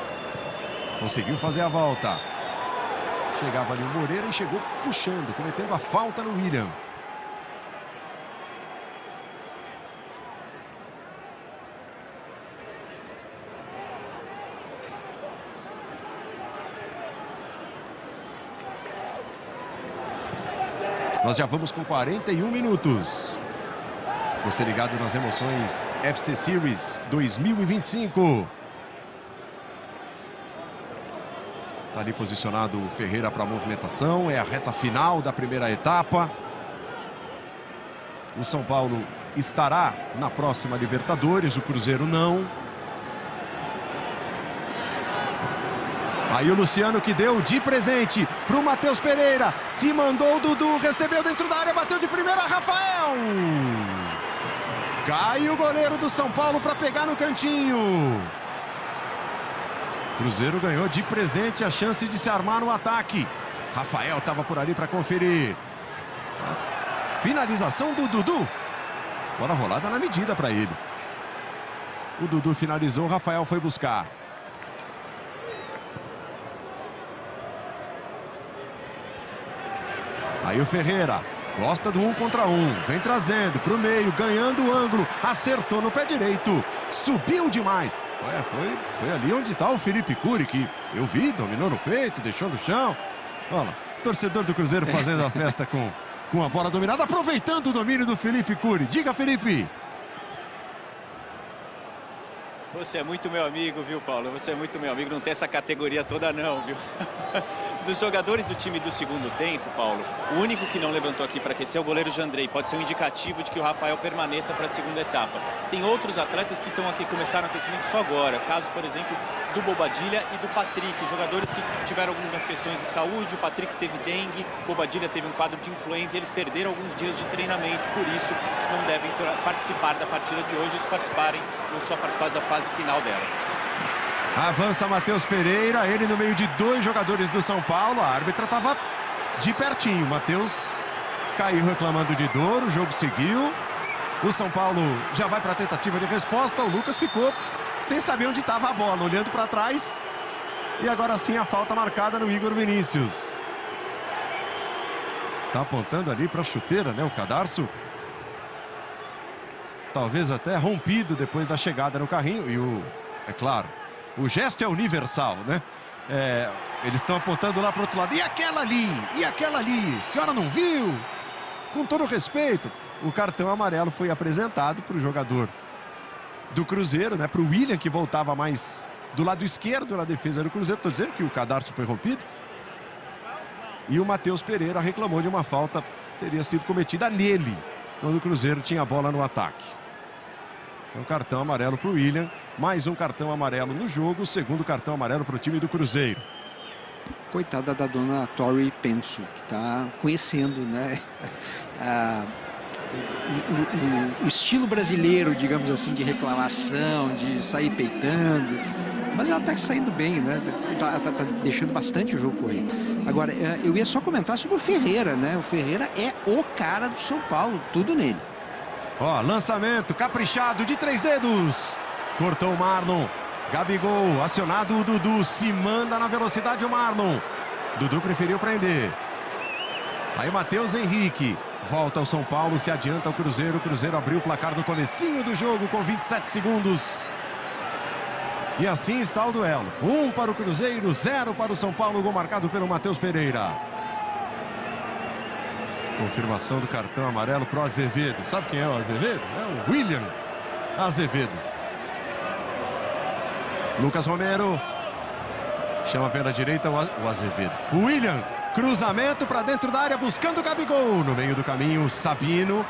Conseguiu fazer a volta. Chegava ali o Moreira e chegou puxando, cometendo a falta no William. Nós já vamos com 41 minutos. Você ligado nas emoções FC Series 2025. Está ali posicionado o Ferreira para a movimentação. É a reta final da primeira etapa. O São Paulo estará na próxima Libertadores, o Cruzeiro não. Aí o Luciano, que deu de presente para o Matheus Pereira. Se mandou o Dudu, recebeu dentro da área, bateu de primeira, Rafael. Cai o goleiro do São Paulo para pegar no cantinho. Cruzeiro ganhou de presente a chance de se armar no ataque. Rafael estava por ali para conferir. Finalização do Dudu. Bola rolada na medida para ele. O Dudu finalizou, o Rafael foi buscar. Aí o Ferreira gosta do 1 contra 1. Vem trazendo para o meio, ganhando o ângulo. Acertou no pé direito. Subiu demais. Foi ali onde está o Felipe Cury, que eu vi, dominou no peito, deixou no chão. Olha lá, torcedor do Cruzeiro fazendo a festa com a bola dominada, aproveitando o domínio do Felipe Cury. Diga, Felipe. Você é muito meu amigo, viu, Paulo? Você é muito meu amigo, não tem essa categoria toda não, viu? Dos jogadores do time do segundo tempo, Paulo, o único que não levantou aqui para aquecer é o goleiro Jandrei. Pode ser um indicativo de que o Rafael permaneça para a segunda etapa. Tem outros atletas que estão aqui, começaram o aquecimento só agora. Caso, por exemplo, do Bobadilha e do Patrick. Jogadores que tiveram algumas questões de saúde. O Patrick teve dengue, o Bobadilha teve um quadro de influenza e eles perderam alguns dias de treinamento. Por isso, não devem participar da partida de hoje. Eles participarem, não só participarem da fase final dela. Avança Matheus Pereira, ele no meio de 2 jogadores do São Paulo. A árbitra estava de pertinho. Matheus caiu reclamando de dor, o jogo seguiu. O São Paulo já vai para a tentativa de resposta. O Lucas ficou sem saber onde estava a bola, olhando para trás. E agora sim a falta marcada no Igor Vinícius. Tá apontando ali para a chuteira, né, o cadarço. Talvez até rompido depois da chegada no carrinho. E é claro, o gesto é universal, né? Eles estão apontando lá para o outro lado. E aquela ali? E aquela ali? A senhora não viu? Com todo respeito, o cartão amarelo foi apresentado para o jogador do Cruzeiro, né? Para o William, que voltava mais do lado esquerdo na defesa do Cruzeiro. Estou dizendo que o cadarço foi rompido. E o Matheus Pereira reclamou de uma falta que teria sido cometida nele, quando o Cruzeiro tinha a bola no ataque. Um cartão amarelo para o William. Mais um cartão amarelo no jogo. Segundo cartão amarelo para o time do Cruzeiro. Coitada da dona Tori Penso, que está conhecendo, né, o estilo brasileiro, digamos assim, de reclamação, de sair peitando. Mas ela está saindo bem, né? Tá deixando bastante o jogo correr. Agora, eu ia só comentar sobre o Ferreira, né? O Ferreira é o cara do São Paulo, tudo nele. Ó, lançamento caprichado de 3 dedos. Cortou o Marlon. Gabigol, acionado o Dudu, se manda na velocidade o Marlon. Dudu preferiu prender. Aí o Matheus Henrique. Volta ao São Paulo, se adianta ao Cruzeiro. O Cruzeiro abriu o placar no comecinho do jogo com 27 segundos. E assim está o duelo. 1 para o Cruzeiro, 0 para o São Paulo. Gol marcado pelo Matheus Pereira. Confirmação do cartão amarelo para o Azevedo. Sabe quem é o Azevedo? É o William Azevedo. Lucas Romero. Chama pela direita o Azevedo. O William. Cruzamento para dentro da área buscando o Gabigol. No meio do caminho, Sabino.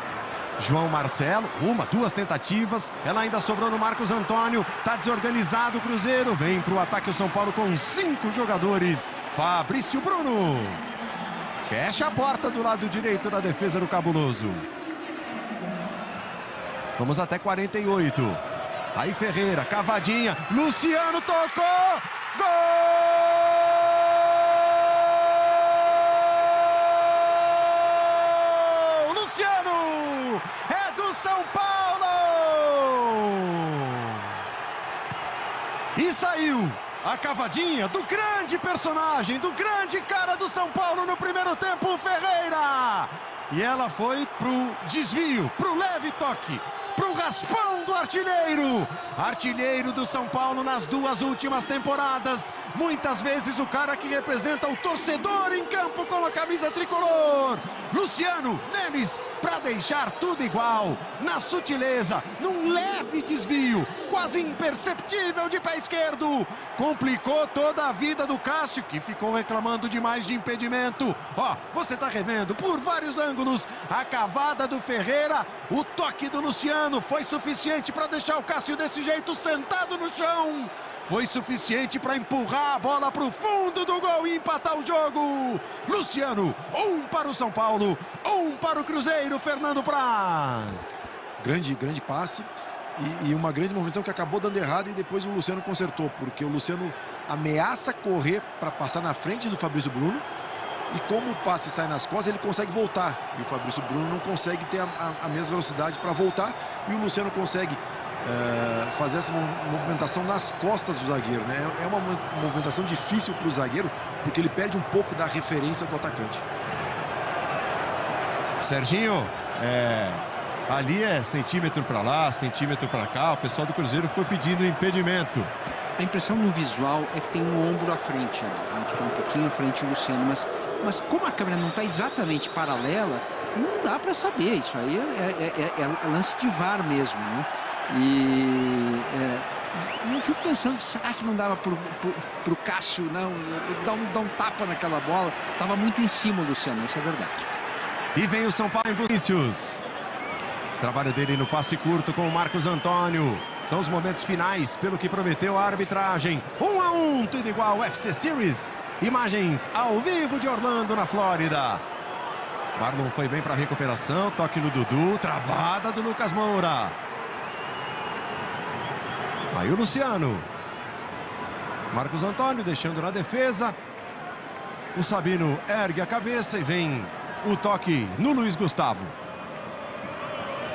João Marcelo. 1, 2 tentativas. Ela ainda sobrou no Marcos Antônio. Tá desorganizado o Cruzeiro. Vem para o ataque o São Paulo com 5 jogadores. Fabrício Bruno. Fecha a porta do lado direito da defesa do Cabuloso. Vamos até 48. Aí Ferreira, cavadinha. Luciano tocou. Gol! Luciano! É do São Paulo! E saiu a cavadinha do grande personagem, do grande cara do São Paulo no primeiro tempo, Ferreira! E ela foi pro desvio, pro leve toque, pro raspão do artilheiro. Artilheiro do São Paulo nas 2 últimas temporadas. Muitas vezes o cara que representa o torcedor em campo com a camisa tricolor. Luciano neles para deixar tudo igual. Na sutileza, num leve desvio, quase imperceptível de pé esquerdo. Complicou toda a vida do Cássio, que ficou reclamando demais de impedimento. Ó, você tá revendo por vários ângulos. A cavada do Ferreira, o toque do Luciano foi suficiente para deixar o Cássio desse jeito sentado no chão. Foi suficiente para empurrar a bola para o fundo do gol e empatar o jogo. Luciano, 1 para o São Paulo, 1 para o Cruzeiro, Fernando Praz. Grande passe e uma grande movimentação que acabou dando errado e depois o Luciano consertou, porque o Luciano ameaça correr para passar na frente do Fabrício Bruno. E como o passe sai nas costas, ele consegue voltar. E o Fabrício Bruno não consegue ter a mesma velocidade para voltar. E o Luciano consegue fazer essa movimentação nas costas do zagueiro, né? É uma movimentação difícil para o zagueiro, porque ele perde um pouco da referência do atacante. Serginho, ali é centímetro para lá, centímetro para cá. O pessoal do Cruzeiro ficou pedindo impedimento. A impressão no visual é que tem um ombro à frente, né? Que está um pouquinho à frente do Luciano, mas como a câmera não está exatamente paralela, não dá para saber. Isso aí é lance de VAR mesmo, né? E eu fico pensando, será que não dava pro Cássio não dar um tapa naquela bola? Tava muito em cima o Luciano, isso é verdade. E vem o São Paulo em Vinícius. Trabalho dele no passe curto com o Marcos Antônio. São os momentos finais, pelo que prometeu a arbitragem. 1-1, tudo igual, UFC Series. Imagens ao vivo de Orlando, na Flórida. Marlon foi bem para a recuperação, toque no Dudu, travada do Lucas Moura. Aí o Luciano. Marcos Antônio deixando na defesa. O Sabino ergue a cabeça e vem o toque no Luiz Gustavo.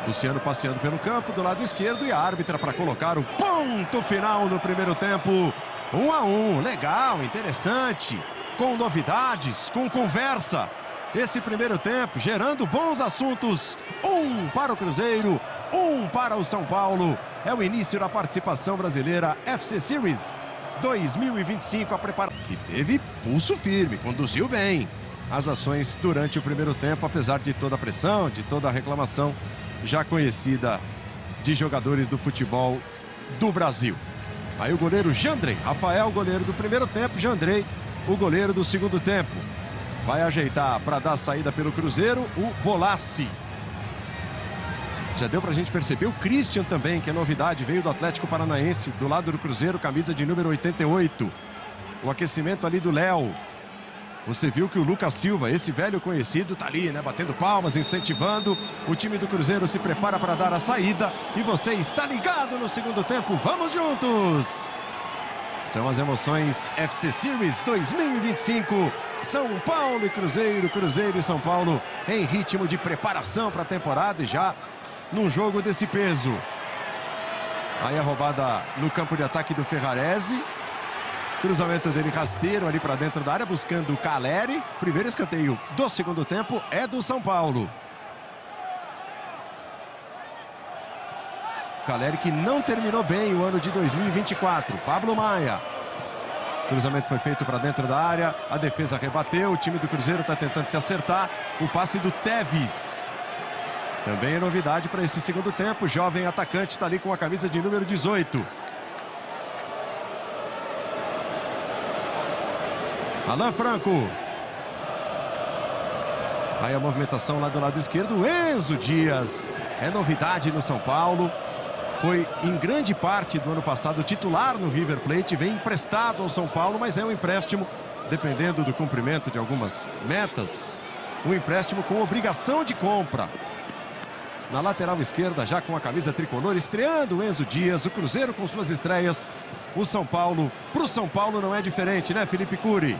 Luciano passeando pelo campo do lado esquerdo e a árbitra para colocar o ponto final no primeiro tempo. 1-1, legal, interessante, com novidades, com conversa. Esse primeiro tempo gerando bons assuntos. 1 para o Cruzeiro, 1 para o São Paulo. É o início da participação brasileira FC Series 2025. A preparação que teve pulso firme, conduziu bem as ações durante o primeiro tempo, apesar de toda a pressão, de toda a reclamação já conhecida de jogadores do futebol do Brasil. Aí o goleiro Jandrei. Rafael, goleiro do primeiro tempo. Jandrei, o goleiro do segundo tempo. Vai ajeitar para dar saída pelo Cruzeiro o Bolassi. Já deu pra gente perceber o Christian também, que é novidade. Veio do Atlético Paranaense, do lado do Cruzeiro, camisa de número 88. O aquecimento ali do Léo. Você viu que o Lucas Silva, esse velho conhecido, tá ali, né? Batendo palmas, incentivando. O time do Cruzeiro se prepara para dar a saída. E você está ligado no segundo tempo. Vamos juntos! São as emoções FC Series 2025. São Paulo e Cruzeiro, Cruzeiro e São Paulo em ritmo de preparação para a temporada e já num jogo desse peso. Aí a roubada no campo de ataque do Ferrarese. Cruzamento dele rasteiro ali para dentro da área, buscando o Caleri. Primeiro escanteio do segundo tempo é do São Paulo. Caleri que não terminou bem o ano de 2024. Pablo Maia. Cruzamento foi feito para dentro da área. A defesa rebateu. O time do Cruzeiro está tentando se acertar. O passe do Teves. Também é novidade para esse segundo tempo. Jovem atacante está ali com a camisa de número 18. Alan Franco. Aí a movimentação lá do lado esquerdo. Enzo Dias. É novidade no São Paulo. Foi em grande parte do ano passado titular no River Plate. Vem emprestado ao São Paulo, mas é um empréstimo, dependendo do cumprimento de algumas metas. Um empréstimo com obrigação de compra. Na lateral esquerda, já com a camisa tricolor, estreando o Enzo Dias. O Cruzeiro com suas estreias. O São Paulo, pro São Paulo não é diferente, né, Felipe Cury?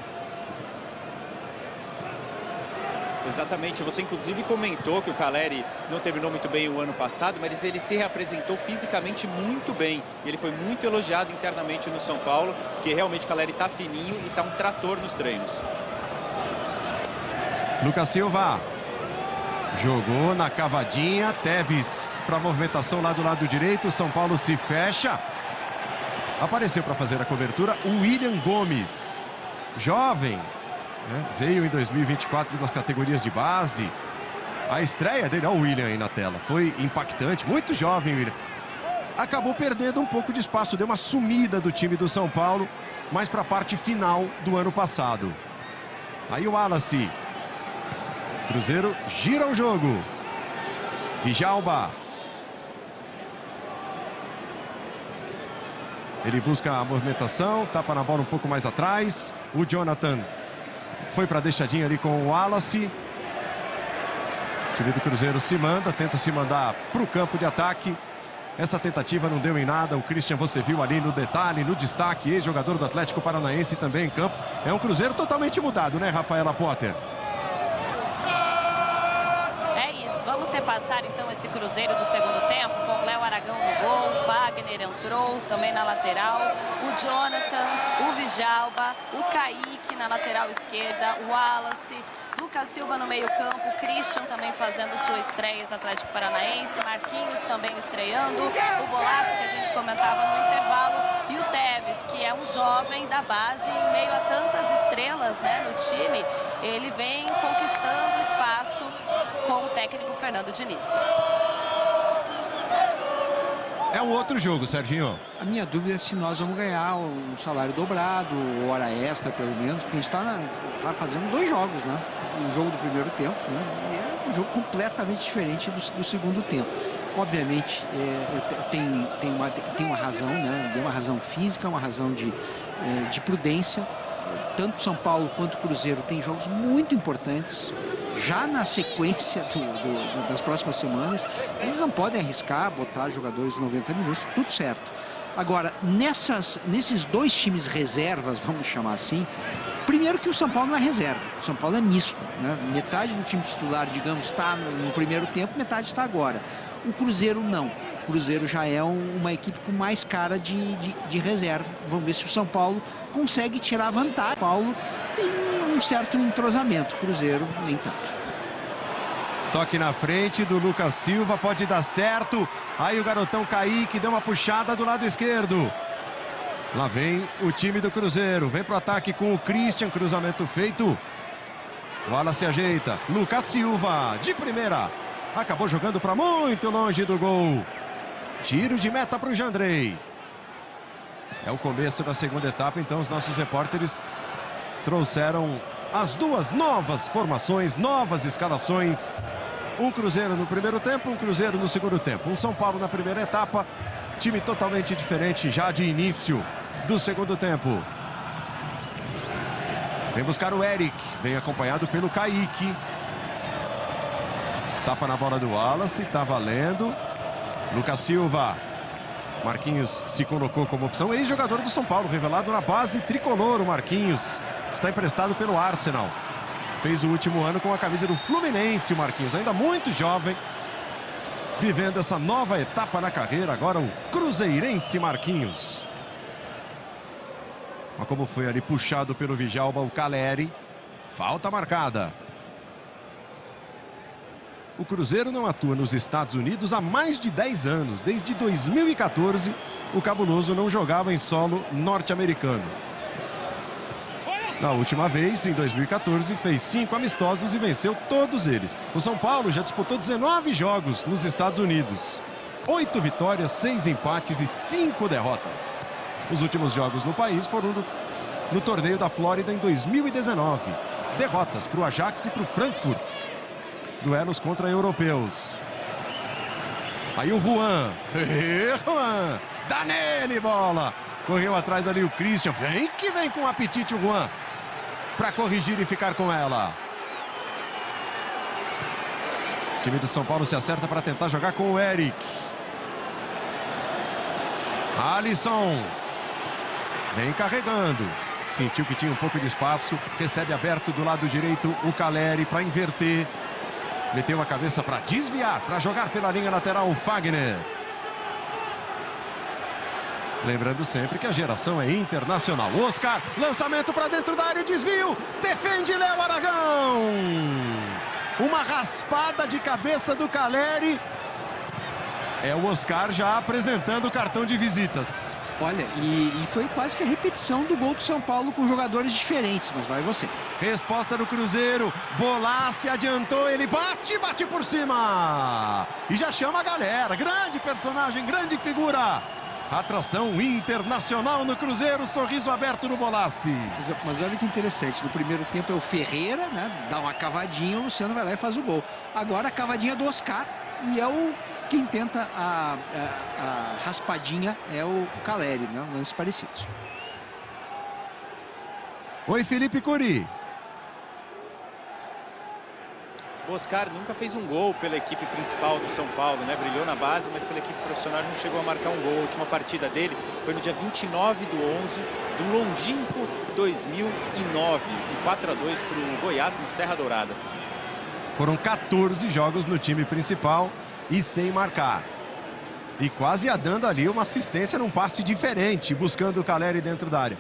Exatamente, você inclusive comentou que o Caleri não terminou muito bem o ano passado, mas ele se reapresentou fisicamente muito bem. Ele foi muito elogiado internamente no São Paulo, porque realmente o Caleri tá fininho e tá um trator nos treinos. Lucas Silva jogou na cavadinha, Teves para movimentação lá do lado direito. São Paulo se fecha. Apareceu para fazer a cobertura o William Gomes, jovem. Veio em 2024 das categorias de base. A estreia dele, olha o William aí na tela, foi impactante, muito jovem, William. Acabou perdendo um pouco de espaço, deu uma sumida do time do São Paulo, mas para a parte final do ano passado. Aí o Wallace. Cruzeiro gira o jogo. Djalma. Ele busca a movimentação, tapa na bola um pouco mais atrás. O Jonathan foi para a deixadinha ali com o Wallace. O time do Cruzeiro se manda, tenta se mandar para o campo de ataque. Essa tentativa não deu em nada. O Christian, você viu ali no detalhe, no destaque, ex-jogador do Atlético Paranaense também em campo. É um Cruzeiro totalmente mudado, né, Rafaela Potter? É isso, vamos repassar então esse Cruzeiro do segundo tempo, com o Léo Aragão no gol, o Fagner entrou também na lateral, o Jonathan, o Djalma, o Kaique na lateral esquerda, o Wallace, Lucas Silva no meio campo, Christian também fazendo sua estreia no Atlético Paranaense, Marquinhos também estreando, o Bolassi que a gente comentava no intervalo e o Teves, que é um jovem da base em meio a tantas estrelas, né, no time, ele vem conquistando espaço com o técnico Fernando Diniz. É um outro jogo, Serginho. A minha dúvida é se nós vamos ganhar um salário dobrado, hora extra pelo menos, porque a gente está fazendo 2 jogos, né? O jogo do primeiro tempo, né? E é um jogo completamente diferente do segundo tempo. Obviamente, tem uma razão, né? Tem uma razão física, uma razão de prudência. Tanto São Paulo quanto Cruzeiro tem jogos muito importantes. Já na sequência das próximas semanas, eles não podem arriscar botar jogadores 90 minutos, tudo certo. Agora, nesses 2 times reservas, vamos chamar assim, primeiro que o São Paulo não é reserva, o São Paulo é misto, né? Metade do time titular, digamos, está no primeiro tempo, metade está agora. O Cruzeiro não. O Cruzeiro já é uma equipe com mais cara de reserva. Vamos ver se o São Paulo consegue tirar vantagem. O Paulo tem um certo entrosamento, o Cruzeiro nem tanto. Toque na frente do Lucas Silva, pode dar certo. Aí o garotão Kaique deu uma puxada do lado esquerdo. Lá vem o time do Cruzeiro, vem pro ataque com o Christian, cruzamento feito. O Wallace se ajeita, Lucas Silva, de primeira. Acabou jogando para muito longe do gol. Tiro de meta para o Jandrei. É o começo da segunda etapa, então os nossos repórteres trouxeram as duas novas formações, novas escalações. Um Cruzeiro no primeiro tempo, um Cruzeiro no segundo tempo. Um São Paulo na primeira etapa, time totalmente diferente já de início do segundo tempo. Vem buscar o Eric, vem acompanhado pelo Kaique. Tapa na bola do Wallace, tá valendo. Lucas Silva. Marquinhos se colocou como opção. Ex-jogador do São Paulo, revelado na base tricolor. O Marquinhos está emprestado pelo Arsenal. Fez o último ano com a camisa do Fluminense, o Marquinhos. Ainda muito jovem, vivendo essa nova etapa na carreira. Agora o cruzeirense Marquinhos. Olha como foi ali puxado pelo Djalma o Caleri. Falta marcada. O Cruzeiro não atua nos Estados Unidos há mais de 10 anos. Desde 2014, o Cabuloso não jogava em solo norte-americano. Na última vez, em 2014, fez 5 amistosos e venceu todos eles. O São Paulo já disputou 19 jogos nos Estados Unidos. 8 vitórias, 6 empates e 5 derrotas. Os últimos jogos no país foram no torneio da Flórida em 2019. Derrotas para o Ajax e para o Frankfurt. Duelos contra europeus. Aí o Juan. Juan. Dá nele, bola. Correu atrás ali o Christian. Vem que vem com apetite o Juan. Para corrigir e ficar com ela. O time do São Paulo se acerta para tentar jogar com o Eric. Alisson. Vem carregando. Sentiu que tinha um pouco de espaço. Recebe aberto do lado direito o Caleri para inverter. Meteu a cabeça para desviar, para jogar pela linha lateral o Fagner. Lembrando sempre que a geração é internacional. Oscar, lançamento para dentro da área, desvio. Defende Léo Aragão. Uma raspada de cabeça do Caleri. É o Oscar já apresentando o cartão de visitas. Olha, e foi quase que a repetição do gol do São Paulo com jogadores diferentes, mas vai você. Resposta do Cruzeiro, Bolassi adiantou, ele bate por cima. E já chama a galera, grande personagem, grande figura. Atração internacional no Cruzeiro, sorriso aberto no Bolassi. Mas olha que interessante, no primeiro tempo é o Ferreira, né, dá uma cavadinha, o Luciano vai lá e faz o gol. Agora a cavadinha do Oscar e é o... Quem tenta a raspadinha é o Caleri, né? Lances parecidos. Oi, Felipe Curi. O Oscar nunca fez um gol pela equipe principal do São Paulo, né? Brilhou na base, mas pela equipe profissional não chegou a marcar um gol. A última partida dele foi no dia 29/11 do longínquo 2009, um 4-2 para o Goiás no Serra Dourada. Foram 14 jogos no time principal e sem marcar. E quase a dando ali uma assistência num passe diferente, buscando o Caleri dentro da área.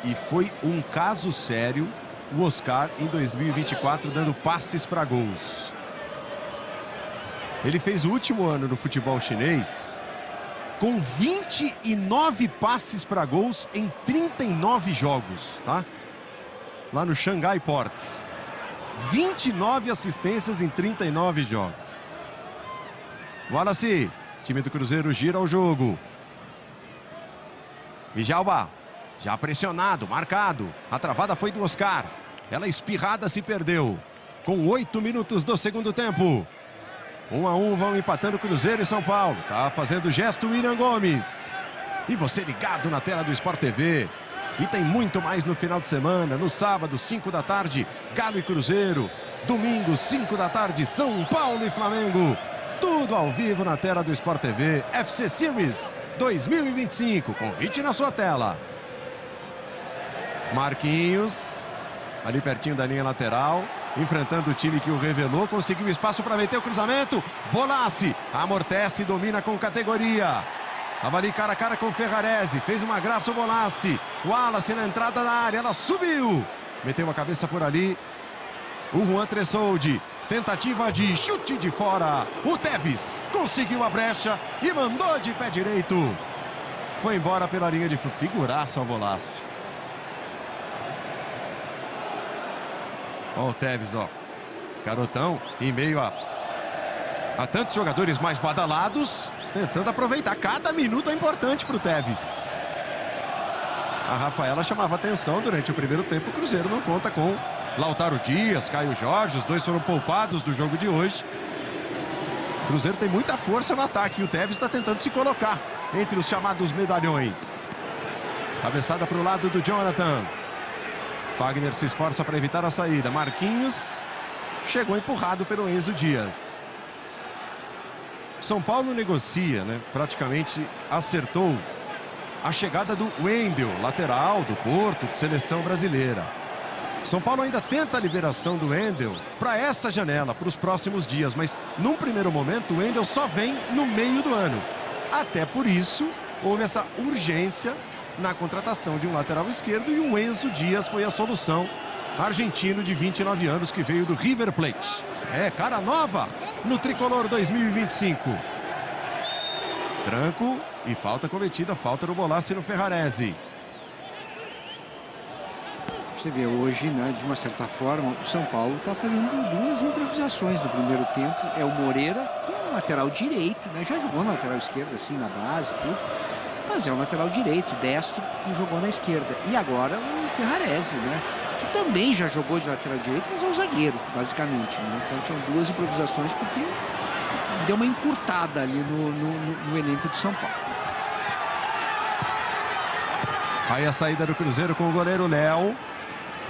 E foi um caso sério o Oscar em 2024 dando passes para gols. Ele fez o último ano no futebol chinês com 29 passes para gols em 39 jogos, tá? Lá no Shanghai Port. 29 assistências em 39 jogos. Wallace, time do Cruzeiro gira o jogo. Djalma, já pressionado, marcado. A travada foi do Oscar. Ela espirrada se perdeu. Com 8 minutos do segundo tempo. 1-1 vão empatando Cruzeiro e São Paulo. Tá fazendo gesto William Gomes. E você ligado na tela do Sport TV. E tem muito mais no final de semana. No sábado, 5 da tarde, Galo e Cruzeiro. Domingo, 5 da tarde, São Paulo e Flamengo. Tudo ao vivo na tela do Sport TV. FC Series 2025. Convite na sua tela. Marquinhos, ali pertinho da linha lateral, enfrentando o time que o revelou. Conseguiu espaço para meter o cruzamento. Bolassi amortece, domina com categoria. Estava ali cara a cara com o Ferrarese. Fez uma graça o Bolassi. Wallace na entrada da área. Ela subiu. Meteu a cabeça por ali. O Juan Tressoldi. Tentativa de chute de fora. O Teves conseguiu a brecha e mandou de pé direito. Foi embora pela linha de fundo. Figuraça o Bolassi. Ó o Teves, ó. Garotão em meio a tantos jogadores mais badalados. tentando aproveitar. Cada minuto é importante para o Tevez. A Rafaela chamava atenção durante o primeiro tempo. O Cruzeiro não conta com Lautaro Dias, Caio Jorge. Os dois foram poupados do jogo de hoje. O Cruzeiro tem muita força no ataque. E o Tevez está tentando se colocar entre os chamados medalhões. Cabeçada para o lado do Jonathan. Fagner se esforça para evitar a saída. Marquinhos chegou empurrado pelo Enzo Dias. São Paulo negocia, né? Praticamente acertou a chegada do Wendel, lateral do Porto, de seleção brasileira. São Paulo ainda tenta a liberação do Wendel para essa janela, para os próximos dias. Mas, num primeiro momento, o Wendel só vem no meio do ano. Até por isso, houve essa urgência na contratação de um lateral esquerdo. E o Enzo Dias foi a solução. Argentino de 29 anos que veio do River Plate. É, cara nova no Tricolor 2025. Tranco e falta cometida, falta no Bolassi e no Ferrarese. Você vê hoje, né, de uma certa forma, o São Paulo está fazendo duas improvisações no primeiro tempo. É o Moreira, que é um lateral direito, né? Já jogou na lateral esquerda, assim, na base, tudo. Mas é um lateral direito, destro, que jogou na esquerda. E agora o Ferrarese, né? Que também já jogou de lateral direito, mas é um zagueiro, basicamente, né? Então são duas improvisações porque deu uma encurtada ali no elenco de São Paulo. Aí a saída do Cruzeiro com o goleiro Léo.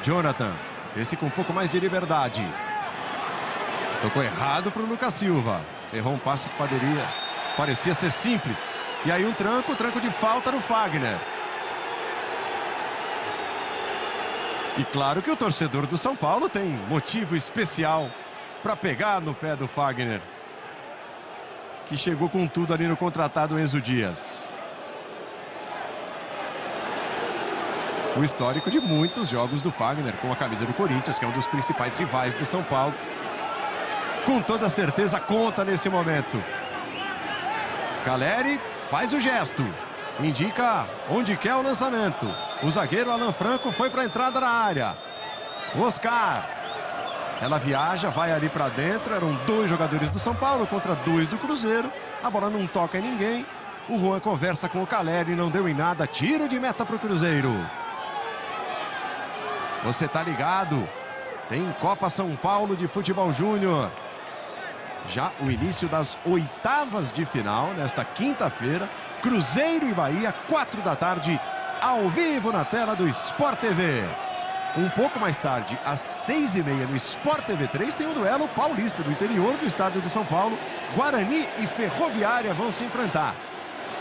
Jonathan, esse com um pouco mais de liberdade. Tocou errado para o Lucas Silva. Errou um passe que parecia ser simples. E aí um tranco de falta no Fagner. E claro que o torcedor do São Paulo tem motivo especial para pegar no pé do Fagner, que chegou com tudo ali no contratado Enzo Dias. O histórico de muitos jogos do Fagner com a camisa do Corinthians, que é um dos principais rivais do São Paulo. Com toda certeza conta nesse momento. Caleri faz o gesto. Indica onde quer o lançamento. O zagueiro Alan Franco foi para a entrada da área. Oscar. Ela viaja, vai ali para dentro. Eram 2 jogadores do São Paulo contra 2 do Cruzeiro. A bola não toca em ninguém. O Juan conversa com o Caleri, não deu em nada. Tiro de meta para o Cruzeiro. Você tá ligado? Tem Copa São Paulo de Futebol Júnior. Já o início das oitavas de final, nesta quinta-feira. Cruzeiro e Bahia, 4 da tarde, ao vivo na tela do Sport TV. Um pouco mais tarde, às 6h30, no Sport TV 3, tem um duelo paulista do interior do estado de São Paulo. Guarani e Ferroviária vão se enfrentar.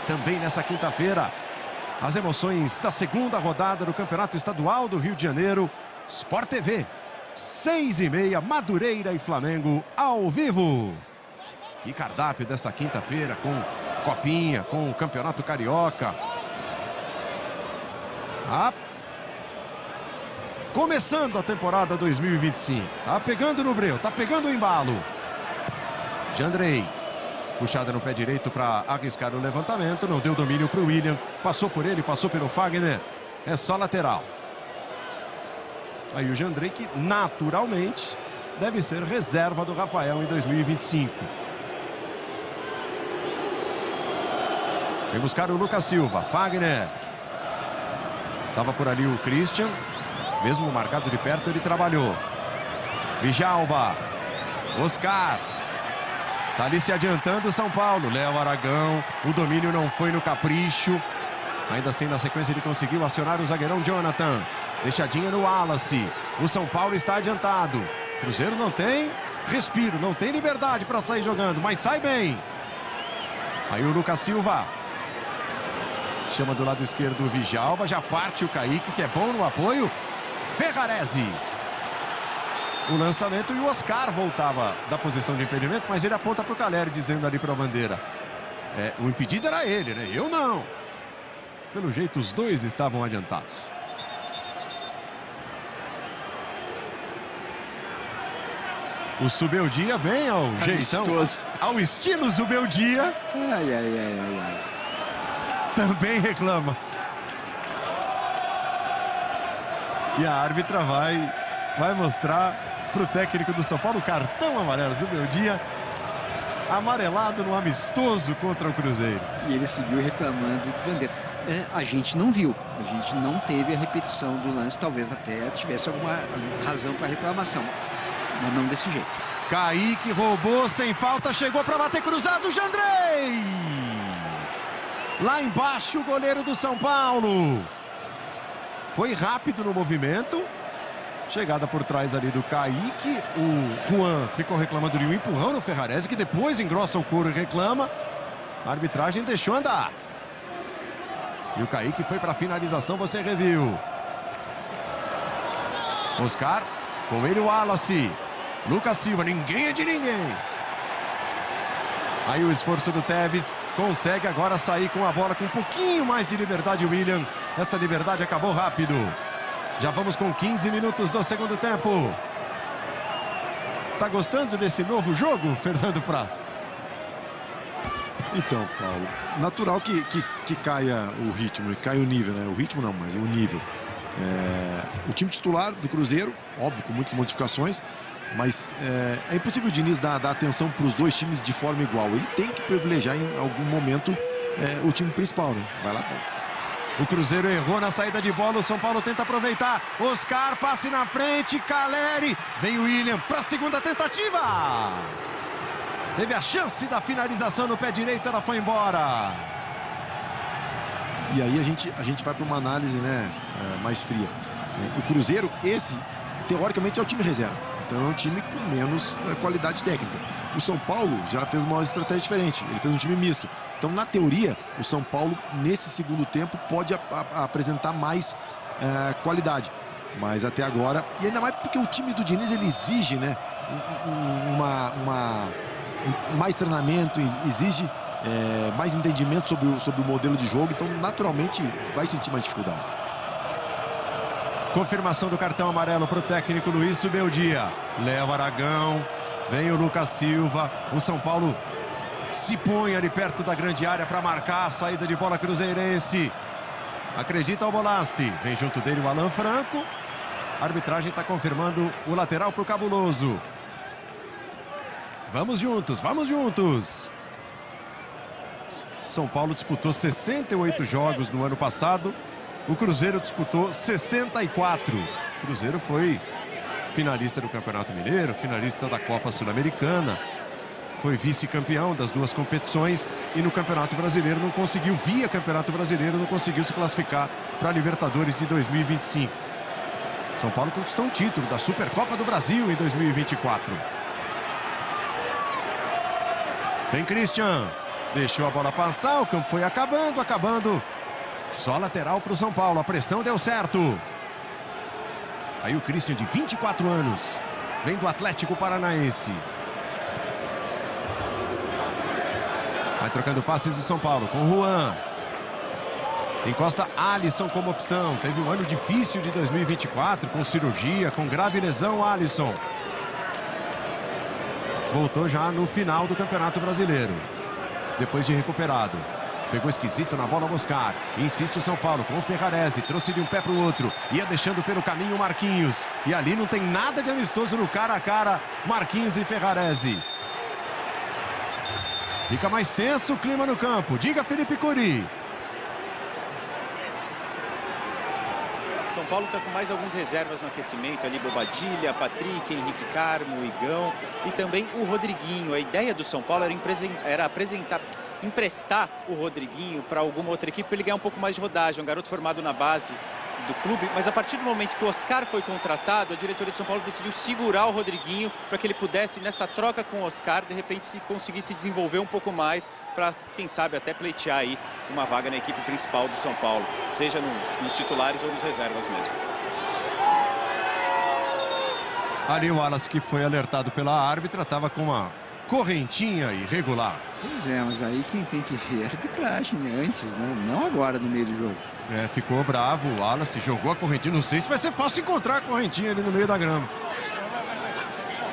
Também nessa quinta-feira, as emoções da segunda rodada do Campeonato Estadual do Rio de Janeiro. Sport TV, 6h30, Madureira e Flamengo ao vivo. Que cardápio desta quinta-feira com Copinha, com o Campeonato Carioca. Começando a temporada 2025. Tá pegando no breu, tá pegando o embalo. Jandrei. Puxada no pé direito para arriscar o levantamento. Não deu domínio para o William. Passou por ele, passou pelo Fagner. É só lateral. Aí o Jandrei, que naturalmente deve ser reserva do Rafael em 2025. Vem buscar o Lucas Silva. Fagner. Tava por ali o Christian. Mesmo marcado de perto, ele trabalhou. Djalma. Oscar. Tá ali se adiantando o São Paulo. Léo Aragão. O domínio não foi no capricho. Ainda assim, na sequência, ele conseguiu acionar o zagueirão Jonathan. Deixadinha no Wallace. O São Paulo está adiantado. Cruzeiro não tem respiro, não tem liberdade para sair jogando, mas sai bem. Aí o Lucas Silva. Chama do lado esquerdo o Djalma. Já parte o Kaique, que é bom no apoio. Ferrarese. O lançamento e o Oscar voltava da posição de impedimento, mas ele aponta para o Caleri, dizendo ali para a bandeira. O impedido era ele, né? Eu não. Pelo jeito, os dois estavam adiantados. O Zubeldia vem ao jeitão, ao estilo Zubeldia. Ai. Também reclama. E a árbitra vai mostrar para o técnico do São Paulo o cartão amarelo. Zubeldia amarelado no amistoso contra o Cruzeiro. E ele seguiu reclamando do Bandeira. A gente não viu, a gente não teve a repetição do lance, talvez até tivesse alguma razão para reclamação, mas não desse jeito. Kaique roubou sem falta, chegou para bater cruzado, Jandrei! Lá embaixo o goleiro do São Paulo. Foi rápido no movimento. Chegada por trás ali do Kaique. O Juan ficou reclamando de um empurrão no Ferrarese, que depois engrossa o couro e reclama. A arbitragem deixou andar. E o Kaique foi para a finalização, você reviu. Oscar, com ele o Wallace. Lucas Silva, ninguém é de ninguém. Aí o esforço do Tevez, consegue agora sair com a bola com um pouquinho mais de liberdade, William. Essa liberdade acabou rápido. Já vamos com 15 minutos do segundo tempo. Tá gostando desse novo jogo, Fernando Praz? Então, Paulo, natural que caia o ritmo, e caia o nível, né? O ritmo não, mas o nível. O time titular do Cruzeiro, óbvio, com muitas modificações, mas é impossível o Diniz dar atenção para os dois times de forma igual. Ele tem que privilegiar em algum momento o time principal, né? Vai lá, Paulo. O Cruzeiro errou na saída de bola, o São Paulo tenta aproveitar. Oscar, passe na frente, Caleri. Vem o William para a segunda tentativa. Teve a chance da finalização no pé direito, ela foi embora. E aí a gente vai para uma análise, né, mais fria. O Cruzeiro, esse, teoricamente, é o time reserva. Então é um time com menos qualidade técnica. O São Paulo já fez uma estratégia diferente. Ele fez um time misto. Então, na teoria, o São Paulo, nesse segundo tempo, pode apresentar mais qualidade. Mas até agora... E ainda mais porque o time do Diniz, ele exige, né, mais treinamento, exige mais entendimento sobre o modelo de jogo. Então, naturalmente, vai sentir mais dificuldade. Confirmação do cartão amarelo para o técnico Luiz Subeldia. Léo Aragão, vem o Lucas Silva. O São Paulo se põe ali perto da grande área para marcar a saída de bola cruzeirense. Acredita o Bolassi. Vem junto dele o Alan Franco. A arbitragem está confirmando o lateral para o Cabuloso. Vamos juntos, vamos juntos. São Paulo disputou 68 jogos no ano passado. O Cruzeiro disputou 64. O Cruzeiro foi finalista do Campeonato Mineiro, finalista da Copa Sul-Americana. Foi vice-campeão das duas competições e no Campeonato Brasileiro não conseguiu, via Campeonato Brasileiro, não conseguiu se classificar para a Libertadores de 2025. São Paulo conquistou um título da Supercopa do Brasil em 2024. Tem Christian. Deixou a bola passar, o campo foi acabando. Só lateral para o São Paulo, a pressão deu certo. Aí o Christian, de 24 anos, vem do Atlético Paranaense. Vai trocando passes do São Paulo com o Juan. Encosta Alisson como opção. Teve um ano difícil de 2024, com cirurgia, com grave lesão, Alisson. Voltou já no final do Campeonato Brasileiro, depois de recuperado. Pegou esquisito na bola Oscar. Insiste o São Paulo com o Ferrarese. Trouxe de um pé para o outro. Ia deixando pelo caminho o Marquinhos. E ali não tem nada de amistoso no cara a cara. Marquinhos e Ferrarese. Fica mais tenso o clima no campo. Diga, Felipe Curi. São Paulo está com mais alguns reservas no aquecimento ali, Bobadilha, Patrick, Henrique Carmo, Igão e também o Rodriguinho. A ideia do São Paulo era emprestar o Rodriguinho para alguma outra equipe para ele ganhar um pouco mais de rodagem. Um garoto formado na base do clube, mas a partir do momento que o Oscar foi contratado, a diretoria de São Paulo decidiu segurar o Rodriguinho para que ele pudesse, nessa troca com o Oscar, de repente se conseguisse desenvolver um pouco mais para, quem sabe, até pleitear aí uma vaga na equipe principal do São Paulo, seja nos titulares ou nos reservas mesmo. Ali o Wallace, que foi alertado pela árbitra, estava com uma correntinha irregular. Pois é, mas aí quem tem que ver é a arbitragem, né? Antes, né? Não agora no meio do jogo. Ficou bravo o Wallace, jogou a correntinha. Não sei se vai ser fácil encontrar a correntinha ali no meio da grama.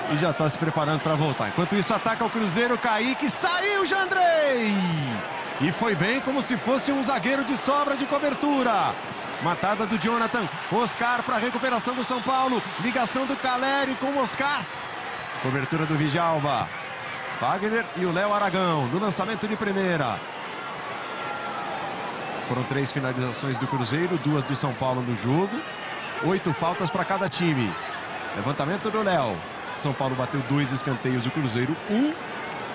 E já está se preparando para voltar. Enquanto isso, ataca o Cruzeiro, Kaique, saiu Jandrei! E foi bem como se fosse um zagueiro de sobra de cobertura. Matada do Jonathan, Oscar para a recuperação do São Paulo. Ligação do Caleri com o Oscar. Cobertura do Vigialba. Fagner e o Léo Aragão no lançamento de primeira. Foram 3 finalizações do Cruzeiro, 2 do São Paulo no jogo. 8 faltas para cada time. Levantamento do Léo. São Paulo bateu 2 escanteios, o Cruzeiro 1.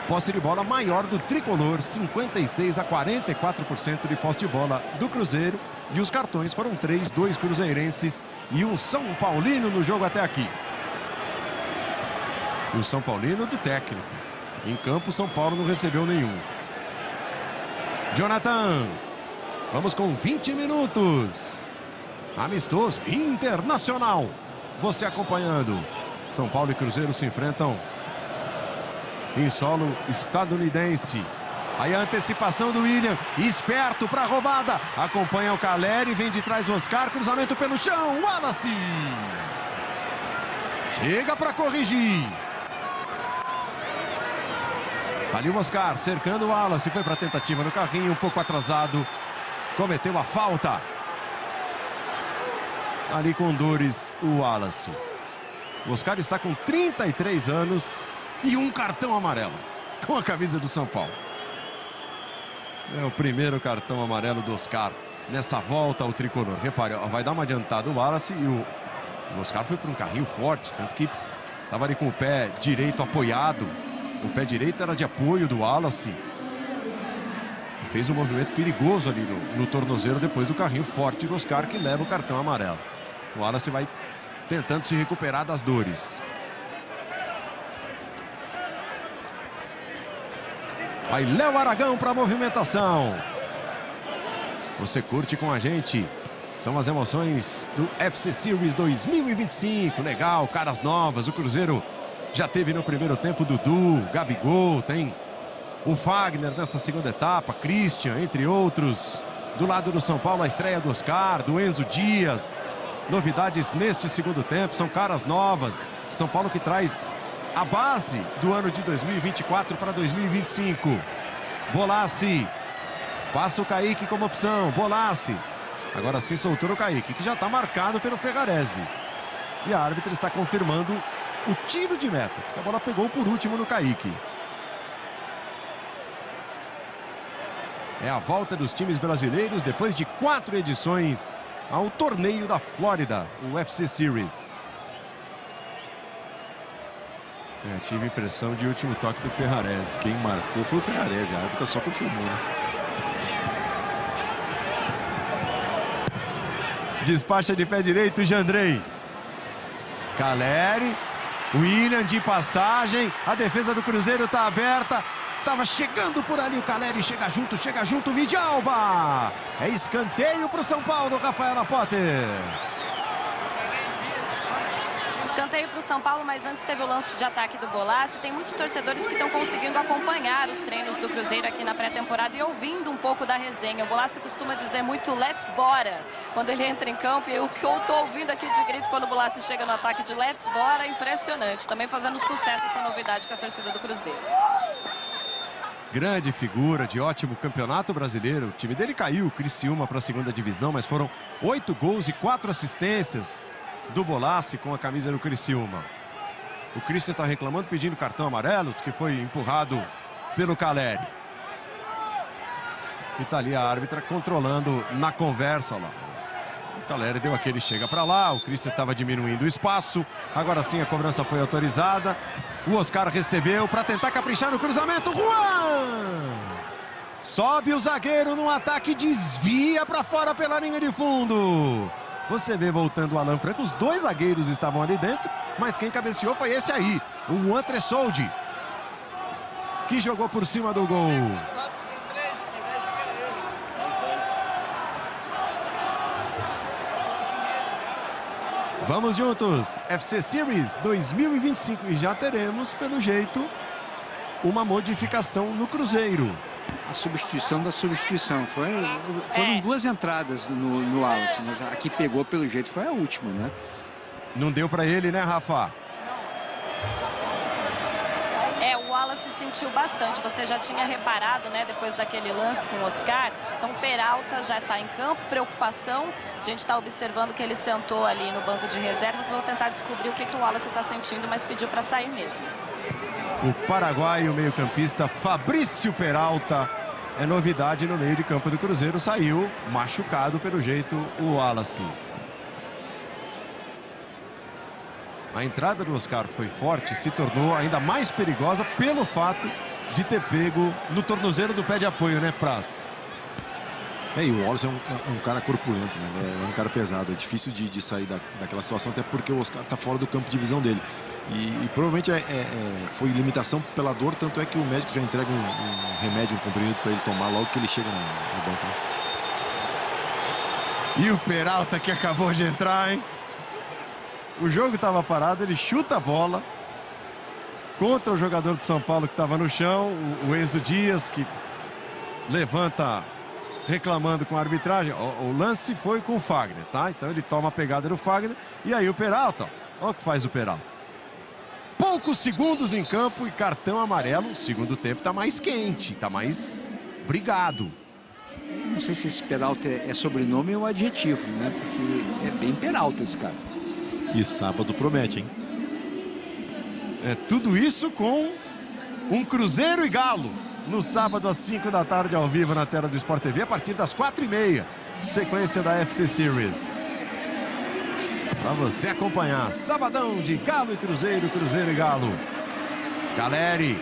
Posse de bola maior do tricolor, 56 a 44% de posse de bola do Cruzeiro. E os cartões foram 3, 2 cruzeirenses e um São Paulino no jogo até aqui. E o São Paulino do técnico. Em campo, São Paulo não recebeu nenhum. Jonathan. Vamos com 20 minutos. Amistoso internacional. Você acompanhando. São Paulo e Cruzeiro se enfrentam em solo estadunidense. Aí a antecipação do William. Esperto para a roubada. Acompanha o Caleri. Vem de trás o Oscar. Cruzamento pelo chão. Wallace. Chega para corrigir. Ali o Oscar cercando o Wallace. Foi para a tentativa no carrinho. Um pouco atrasado. Cometeu a falta. Ali com dores o Wallace. O Oscar está com 33 anos e um cartão amarelo com a camisa do São Paulo. É o primeiro cartão amarelo do Oscar nessa volta ao tricolor. Repare, ó, vai dar uma adiantada o Wallace e o Oscar foi para um carrinho forte, tanto que estava ali com o pé direito apoiado. O pé direito era de apoio do Wallace. Fez um movimento perigoso ali no tornozelo depois do carrinho forte do Oscar, que leva o cartão amarelo. O Wallace vai tentando se recuperar das dores. Vai Léo Aragão para a movimentação. Você curte com a gente. São as emoções do FC Series 2025. Legal, caras novas. O Cruzeiro já teve no primeiro tempo Dudu, Gabigol, tem o Fagner nessa segunda etapa, Christian, entre outros. Do lado do São Paulo, a estreia do Oscar, do Enzo Dias. Novidades neste segundo tempo, são caras novas. São Paulo que traz a base do ano de 2024 para 2025. Bolassi. Passa o Kaique como opção. Bolassi. Agora sim soltou o Kaique, que já está marcado pelo Ferrarese. E a árbitra está confirmando o tiro de meta. Diz que a bola pegou por último no Kaique. É a volta dos times brasileiros depois de 4 edições ao torneio da Flórida, o UFC Series. Tive a impressão de último toque do Ferrarese. Quem marcou foi o Ferrarese, a árbitra só confirmou, né? Despacha de pé direito, Jandrei. Caleri, William de passagem, a defesa do Cruzeiro está aberta. Estava chegando por ali o Caleri, chega junto, Vidalba. É escanteio para o São Paulo, Rafaela Potter. Escanteio para o São Paulo, mas antes teve o lance de ataque do Bolassi. Tem muitos torcedores que estão conseguindo acompanhar os treinos do Cruzeiro aqui na pré-temporada e ouvindo um pouco da resenha. O Bolassi costuma dizer muito let's bora quando ele entra em campo. E o que eu estou ouvindo aqui de grito quando o Bolassi chega no ataque de let's bora é impressionante. Também fazendo sucesso essa novidade com a torcida do Cruzeiro. Grande figura de ótimo campeonato brasileiro. O time dele caiu, o Criciúma, para a segunda divisão, mas foram 8 gols e 4 assistências do Bolassi com a camisa do Criciúma. O Christian está reclamando, pedindo cartão amarelo, que foi empurrado pelo Caleri. E tá ali a árbitra controlando na conversa lá. O Caleri deu aquele chega para lá, o Christian estava diminuindo o espaço. Agora sim a cobrança foi autorizada. O Oscar recebeu para tentar caprichar no cruzamento. Juan! Sobe o zagueiro no ataque, desvia para fora pela linha de fundo. Você vê voltando o Alan Franco, os 2 zagueiros estavam ali dentro, mas quem cabeceou foi esse aí, o Juan Tressoldi, que jogou por cima do gol. Vamos juntos, FC Series 2025, e já teremos, pelo jeito, uma modificação no Cruzeiro. A substituição da substituição. Foram 2 entradas no Wallace, mas a que pegou pelo jeito foi a última, né? Não deu para ele, né, Rafa? O Wallace sentiu bastante. Você já tinha reparado, né, depois daquele lance com o Oscar. Então o Peralta já está em campo, preocupação. A gente está observando que ele sentou ali no banco de reservas. Vou tentar descobrir o que o Wallace está sentindo, mas pediu para sair mesmo. O paraguaio meio-campista Fabrício Peralta é novidade no meio de campo do Cruzeiro. Saiu machucado, pelo jeito, o Wallace. A entrada do Oscar foi forte, se tornou ainda mais perigosa pelo fato de ter pego no tornozelo do pé de apoio, né, Praz? E o Wallace é um cara corpulento, né? É um cara pesado, é difícil de sair daquela situação, até porque o Oscar está fora do campo de visão dele. E provavelmente foi limitação pela dor, tanto é que o médico já entrega um remédio, um comprimido para ele tomar logo que ele chega no banco, né? E o Peralta que acabou de entrar, hein? O jogo estava parado, ele chuta a bola contra o jogador de São Paulo que estava no chão, o Enzo Dias, que levanta reclamando com a arbitragem. O lance foi com o Fagner, tá? Então ele toma a pegada do Fagner e aí o Peralta, olha o que faz o Peralta. Poucos segundos em campo e cartão amarelo. O segundo tempo está mais quente, está mais brigado. Não sei se esse Peralta é sobrenome ou adjetivo, né? Porque é bem Peralta esse cara. E sábado promete, hein? É tudo isso com um Cruzeiro e Galo no sábado às 5 da tarde ao vivo na tela do Sport TV a partir das 4h30. Sequência da FC Series. Para você acompanhar. Sabadão de Galo e Cruzeiro, Cruzeiro e Galo. Caleri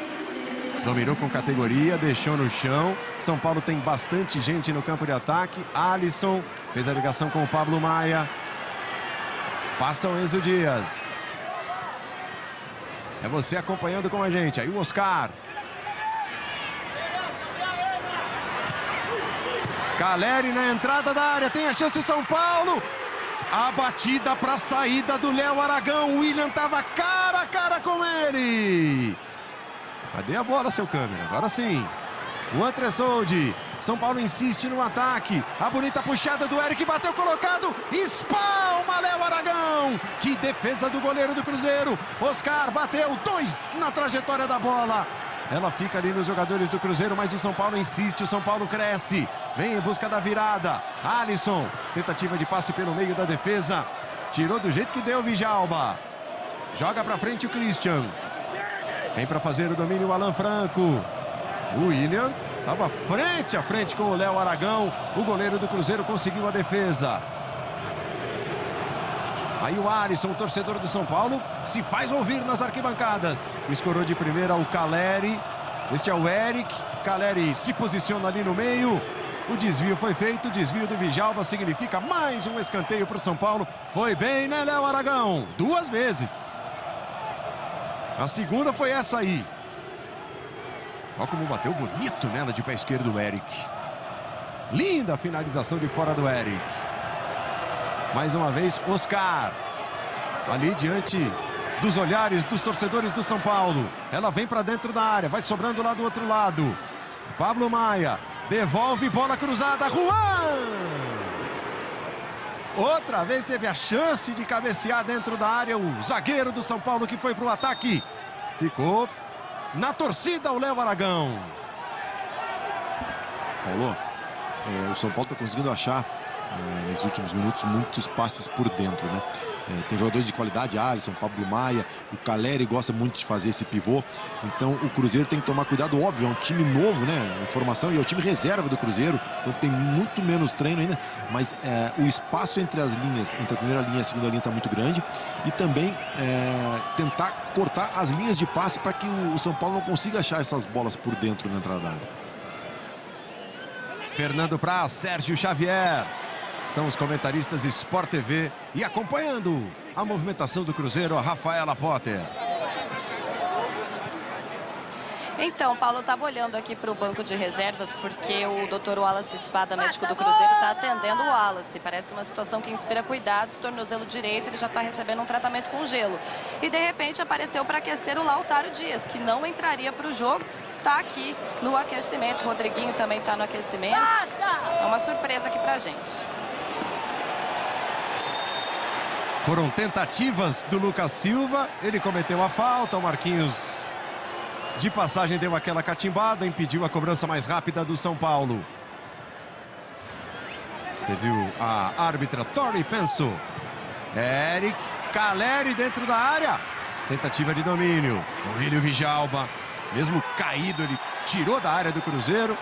dominou com categoria, deixou no chão. São Paulo tem bastante gente no campo de ataque. Alisson fez a ligação com o Pablo Maia. Passa o Enzo Dias. É você acompanhando com a gente. Aí o Oscar. Caleri na entrada da área. Tem a chance o São Paulo. A batida para a saída do Léo Aragão. O William estava cara a cara com ele. Cadê a bola, seu câmera? Agora sim. O Antresoldi. São Paulo insiste no ataque. A bonita puxada do Eric, bateu colocado. Espalma Léo Aragão. Que defesa do goleiro do Cruzeiro. Oscar bateu 2 na trajetória da bola. Ela fica ali nos jogadores do Cruzeiro, mas o São Paulo insiste, o São Paulo cresce. Vem em busca da virada. Alisson, tentativa de passe pelo meio da defesa. Tirou do jeito que deu o Djalma. Joga pra frente o Christian. Vem pra fazer o domínio o Alan Franco. O William estava frente a frente com o Léo Aragão. O goleiro do Cruzeiro conseguiu a defesa. Aí o Alisson, o torcedor do São Paulo, se faz ouvir nas arquibancadas. Escorou de primeira o Caleri. Este é o Eric. Caleri se posiciona ali no meio. O desvio foi feito. O desvio do Djalma significa mais um escanteio para o São Paulo. Foi bem, né, Léo Aragão? 2 vezes. A segunda foi essa aí. Olha como bateu bonito nela de pé esquerdo o Eric. Linda a finalização de fora do Eric. Mais uma vez, Oscar. Ali diante dos olhares dos torcedores do São Paulo. Ela vem para dentro da área, vai sobrando lá do outro lado. Pablo Maia devolve, bola cruzada, Juan! Outra vez teve a chance de cabecear dentro da área o zagueiro do São Paulo que foi para o ataque. Ficou na torcida o Léo Aragão. Paulo, o São Paulo está conseguindo achar nesses últimos minutos muitos passes por dentro, né? Tem jogadores de qualidade, Alisson, Pablo Maia, o Caleri gosta muito de fazer esse pivô. Então o Cruzeiro tem que tomar cuidado, óbvio, é um time novo, né? Em formação, e é o time reserva do Cruzeiro, então tem muito menos treino ainda, mas o espaço entre as linhas, entre a primeira linha e a segunda linha está muito grande, e também tentar cortar as linhas de passe para que o São Paulo não consiga achar essas bolas por dentro na entrada da área. Fernando Praz, Sérgio Xavier. São os comentaristas Sport TV e acompanhando a movimentação do Cruzeiro, a Rafaela Potter. Então, Paulo, eu estava olhando aqui para o banco de reservas porque o Dr. Wallace Espada, médico do Cruzeiro, está atendendo o Wallace. Parece uma situação que inspira cuidados, tornozelo direito, ele já está recebendo um tratamento com gelo. E, de repente, apareceu para aquecer o Lautaro Dias, que não entraria para o jogo, está aqui no aquecimento. O Rodriguinho também está no aquecimento. É uma surpresa aqui para a gente. Foram tentativas do Lucas Silva, ele cometeu a falta, o Marquinhos De passagem deu aquela catimbada, impediu a cobrança mais rápida do São Paulo. Você viu a árbitra Tori Penso. Eric Caleri dentro da área. Tentativa de domínio. O William Vijalba, mesmo caído, ele tirou da área do Cruzeiro.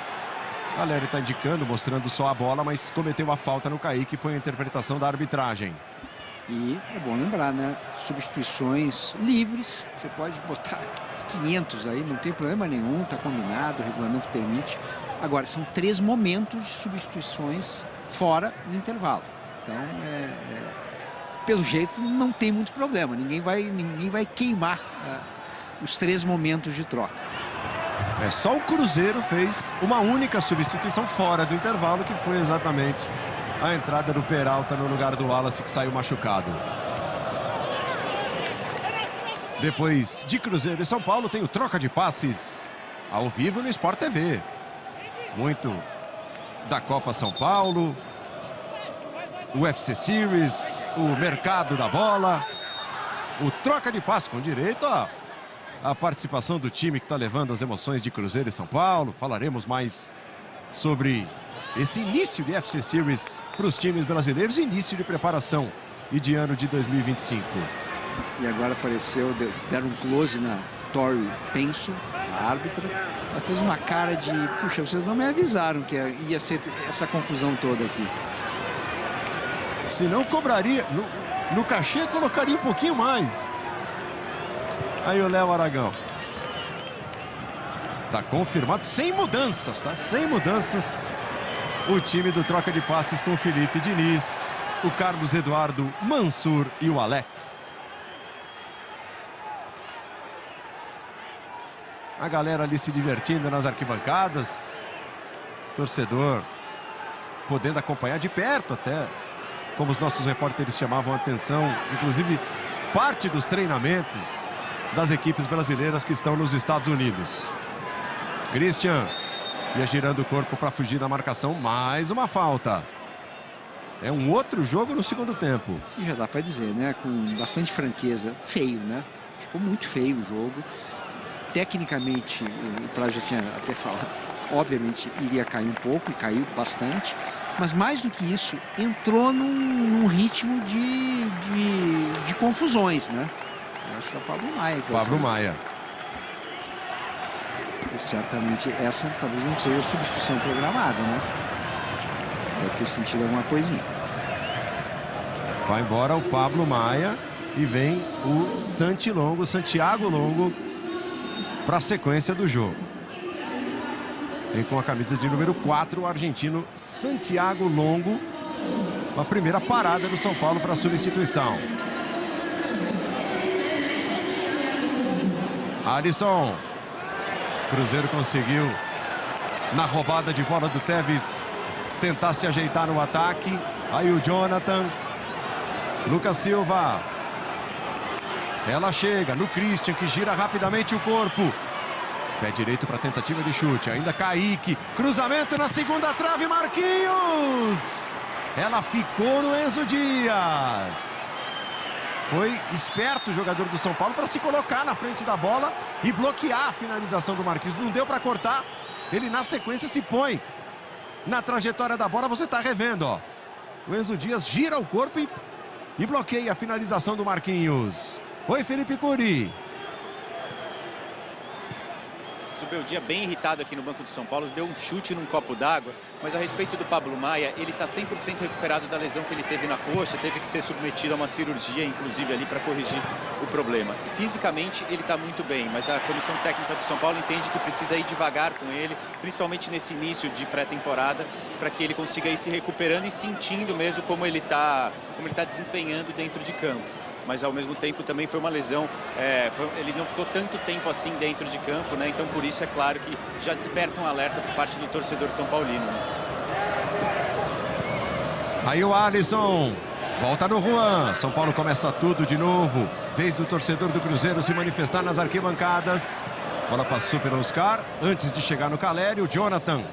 Caleri está indicando, mostrando só a bola, mas cometeu a falta no Kaique, foi a interpretação da arbitragem. E é bom lembrar, né? Substituições livres, você pode botar 500 aí, não tem problema nenhum, tá combinado, o regulamento permite. Agora, são 3 momentos de substituições fora do intervalo. Então, pelo jeito, não tem muito problema. Ninguém vai queimar os 3 momentos de troca. Só o Cruzeiro fez uma única substituição fora do intervalo, que foi exatamente a entrada do Peralta no lugar do Wallace, que saiu machucado. Depois de Cruzeiro e São Paulo, tem o troca de passes ao vivo no Sport TV. Muito da Copa São Paulo, o UFC Series, o mercado da bola, o troca de passes com direito a participação do time que está levando as emoções de Cruzeiro e São Paulo. Falaremos mais sobre esse início de UFC Series para os times brasileiros, início de preparação e de ano de 2025. E agora apareceu, deram um close na Tori Penso, a árbitra. Ela fez uma cara de, puxa, vocês não me avisaram que ia ser essa confusão toda aqui. Se não cobraria, no cachê colocaria um pouquinho mais. Aí o Léo Aragão. Tá confirmado, sem mudanças, tá? Sem mudanças. O time do troca de passes com o Felipe Diniz, o Carlos Eduardo, Mansur e o Alex. A galera ali se divertindo nas arquibancadas. Torcedor podendo acompanhar de perto até, como os nossos repórteres chamavam a atenção, inclusive parte dos treinamentos das equipes brasileiras que estão nos Estados Unidos. Christian ia girando o corpo para fugir da marcação. Mais uma falta. É um outro jogo no segundo tempo. E já dá para dizer, né? Com bastante franqueza. Feio, né? Ficou muito feio o jogo. Tecnicamente, o Prazo já tinha até falado, obviamente iria cair um pouco, e caiu bastante. Mas mais do que isso, entrou num ritmo de confusões, né? Eu acho que é o Pablo Maia. Pablo Maia. E certamente essa talvez não seja a substituição programada, né? Deve ter sentido alguma coisinha. Vai embora o Pablo Maia e vem o Santiago Longo, para a sequência do jogo. Vem com a camisa de número 4 o argentino Santiago Longo. A primeira parada do São Paulo para a substituição. Alisson. Cruzeiro conseguiu, na roubada de bola do Tevez, tentar se ajeitar no ataque. Aí o Jonathan. Lucas Silva. Ela chega no Christian, que gira rapidamente o corpo. Pé direito para tentativa de chute. Ainda Kaique. Cruzamento na segunda trave. Marquinhos. Ela ficou no Enzo Dias. Foi esperto o jogador do São Paulo para se colocar na frente da bola e bloquear a finalização do Marquinhos. Não deu para cortar. Ele na sequência se põe na trajetória da bola. Você está revendo, ó. O Enzo Dias gira o corpo e bloqueia a finalização do Marquinhos. Oi, Felipe Curi. Zubeldia bem irritado aqui no banco do São Paulo, deu um chute num copo d'água, mas a respeito do Pablo Maia, ele está 100% recuperado da lesão que ele teve na coxa, teve que ser submetido a uma cirurgia, inclusive, ali para corrigir o problema. Fisicamente, ele está muito bem, mas a comissão técnica do São Paulo entende que precisa ir devagar com ele, principalmente nesse início de pré-temporada, para que ele consiga ir se recuperando e sentindo mesmo como ele tá desempenhando dentro de campo. Mas ao mesmo tempo também foi uma lesão, ele não ficou tanto tempo assim dentro de campo, né? Então por isso é claro que já desperta um alerta por parte do torcedor são paulino, né? Aí o Alisson, volta no Juan, São Paulo começa tudo de novo, vez do torcedor do Cruzeiro se manifestar nas arquibancadas. Bola passou pelo Oscar, antes de chegar no Caleri, o Jonathan.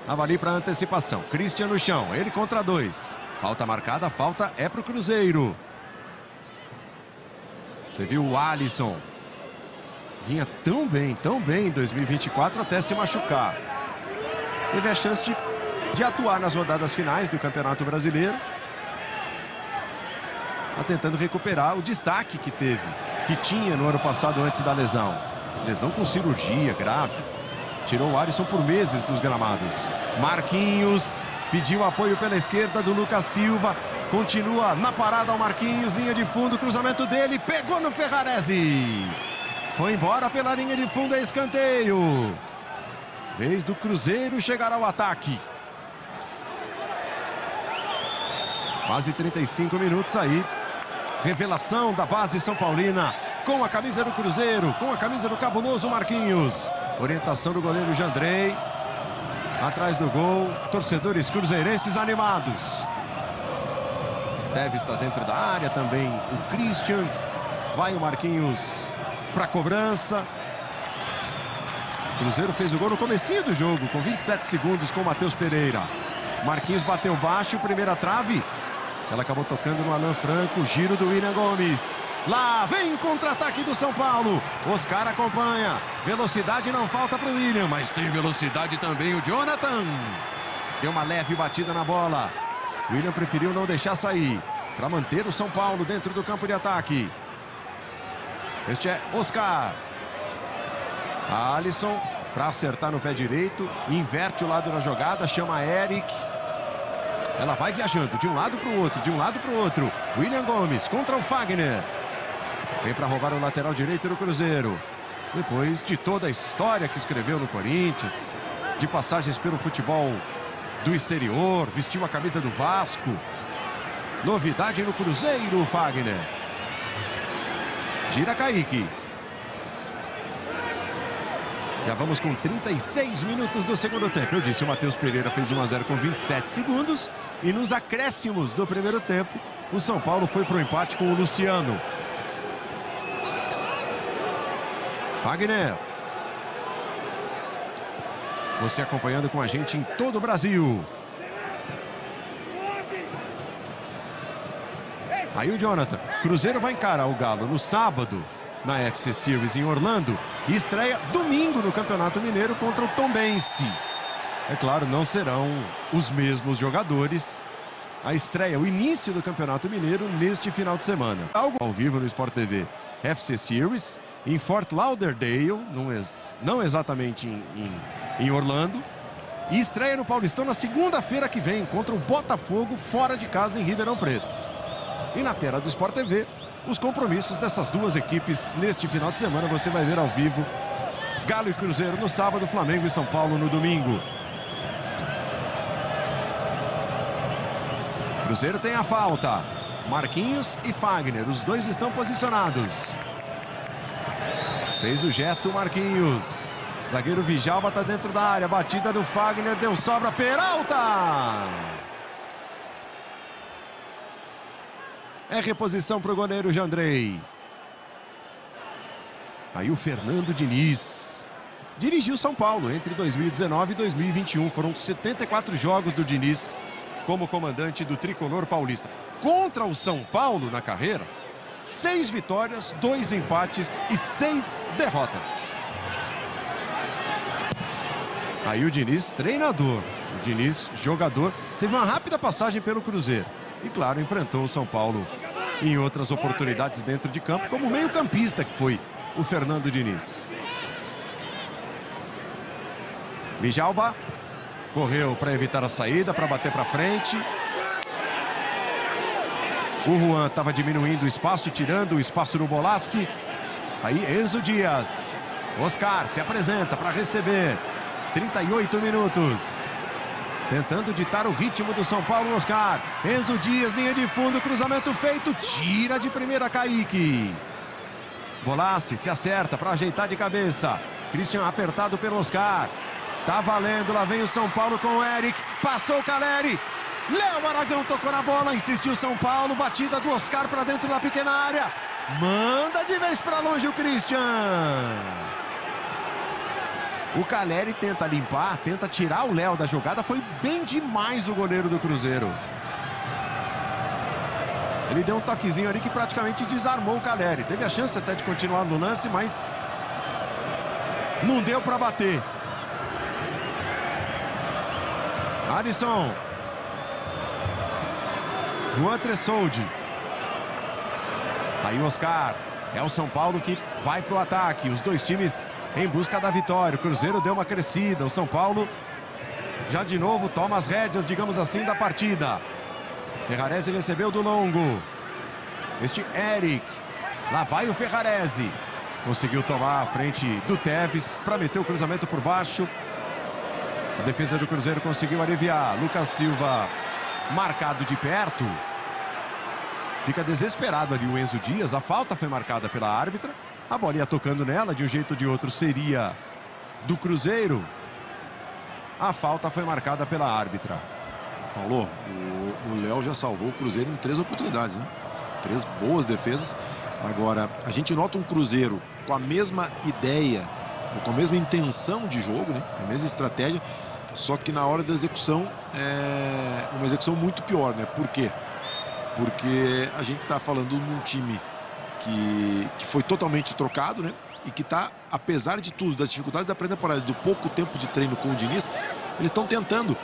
Tava ali para antecipação, Christian no chão, ele contra 2. Falta marcada, falta é para o Cruzeiro. Você viu o Alisson Vinha tão bem em 2024 até se machucar. Teve a chance de atuar nas rodadas finais do Campeonato Brasileiro. Está tentando recuperar o destaque que tinha no ano passado antes da lesão. Lesão com cirurgia grave. Tirou o Alisson por meses dos gramados. Marquinhos pediu apoio pela esquerda do Lucas Silva. Continua na parada o Marquinhos, linha de fundo, cruzamento dele, pegou no Ferraresi. Foi embora pela linha de fundo, é escanteio. Vez do Cruzeiro chegar ao ataque. Quase 35 minutos aí. Revelação da base São Paulina. Com a camisa do Cruzeiro, com a camisa do cabuloso Marquinhos. Orientação do goleiro Jandrei. Atrás do gol, torcedores cruzeirenses animados. Deve estar dentro da área também o Christian. Vai o Marquinhos para a cobrança. O Cruzeiro fez o gol no comecinho do jogo, com 27 segundos com o Matheus Pereira. Marquinhos bateu baixo, primeira trave. Ela acabou tocando no Alan Franco, giro do William Gomes. Lá vem contra-ataque do São Paulo. Oscar acompanha. Velocidade não falta para o William, mas tem velocidade também o Jonathan. Deu uma leve batida na bola. O William preferiu não deixar sair para manter o São Paulo dentro do campo de ataque. Este é Oscar. Alisson para acertar no pé direito. Inverte o lado da jogada, chama Eric. Ela vai viajando de um lado para o outro, de um lado para o outro. William Gomes contra o Fagner. Vem para roubar o lateral direito do Cruzeiro. Depois de toda a história que escreveu no Corinthians, de passagens pelo futebol do exterior, vestiu a camisa do Vasco. Novidade no Cruzeiro, o Fagner. Gira Kaique. Já vamos com 36 minutos do segundo tempo. Eu disse, o Matheus Pereira fez 1-0 com 27 segundos. E nos acréscimos do primeiro tempo, o São Paulo foi para o empate com o Luciano. Wagner. Você acompanhando com a gente em todo o Brasil. Aí o Jonathan. Cruzeiro vai encarar o Galo no sábado na FC Series em Orlando e estreia domingo no Campeonato Mineiro contra o Tombense. É claro, não serão os mesmos jogadores. A estreia, o início do Campeonato Mineiro neste final de semana. Algo ao vivo no Sport TV. FC Series em Fort Lauderdale, não exatamente em Orlando. E estreia no Paulistão na segunda-feira que vem contra o Botafogo fora de casa em Ribeirão Preto. E na tela do Sport TV, os compromissos dessas duas equipes neste final de semana você vai ver ao vivo. Galo e Cruzeiro no sábado, Flamengo e São Paulo no domingo. Cruzeiro tem a falta. Marquinhos e Fagner, os dois estão posicionados. Fez o gesto o Marquinhos. Zagueiro Vijalba está dentro da área. Batida do Fagner, deu sobra, Peralta. É reposição para o goleiro Jandrei. Aí o Fernando Diniz. Dirigiu São Paulo entre 2019 e 2021. Foram 74 jogos do Diniz como comandante do tricolor paulista. Contra o São Paulo na carreira, 6 vitórias, 2 empates e 6 derrotas. Aí o Diniz, treinador. O Diniz, jogador, teve uma rápida passagem pelo Cruzeiro. E claro, enfrentou o São Paulo em outras oportunidades dentro de campo, como meio-campista que foi o Fernando Diniz. Vijalba correu para evitar a saída, para bater para frente. O Juan estava diminuindo o espaço, tirando o espaço do Bolassi. Aí Enzo Dias. Oscar se apresenta para receber. 38 minutos. Tentando ditar o ritmo do São Paulo, Oscar. Enzo Dias, linha de fundo, cruzamento feito. Tira de primeira Kaique. Bolassi se acerta para ajeitar de cabeça. Christian apertado pelo Oscar. Tá valendo, lá vem o São Paulo com o Eric. Passou o Caleri. Léo Aragão tocou na bola, insistiu São Paulo. Batida do Oscar para dentro da pequena área. Manda de vez para longe o Christian. O Caleri tenta limpar, tenta tirar o Léo da jogada. Foi bem demais o goleiro do Cruzeiro. Ele deu um toquezinho ali que praticamente desarmou o Caleri. Teve a chance até de continuar no lance, mas Não deu para bater. Alisson. Juan Tressoldi. Aí o Oscar. É o São Paulo que vai para o ataque. Os dois times em busca da vitória. O Cruzeiro deu uma crescida. O São Paulo já de novo toma as rédeas, digamos assim, da partida. Ferrarese recebeu do longo. Este Eric. Lá vai o Ferrarese. Conseguiu tomar a frente do Teves para meter o cruzamento por baixo. A defesa do Cruzeiro conseguiu aliviar. Lucas Silva marcado de perto. Fica desesperado ali o Enzo Dias. A falta foi marcada pela árbitra. A bola ia tocando nela, de um jeito ou de outro seria do Cruzeiro. A falta foi marcada pela árbitra. Paulo, o Léo já salvou o Cruzeiro em 3 oportunidades, né? 3 boas defesas. Agora, a gente nota um Cruzeiro com a mesma ideia, com a mesma intenção de jogo, né? A mesma estratégia, só que na hora da execução é uma execução muito pior, né? Por quê? Porque a gente está falando num time que foi totalmente trocado, né? E que está, apesar de tudo, das dificuldades da pré-temporada, do pouco tempo de treino com o Diniz, eles estão tentando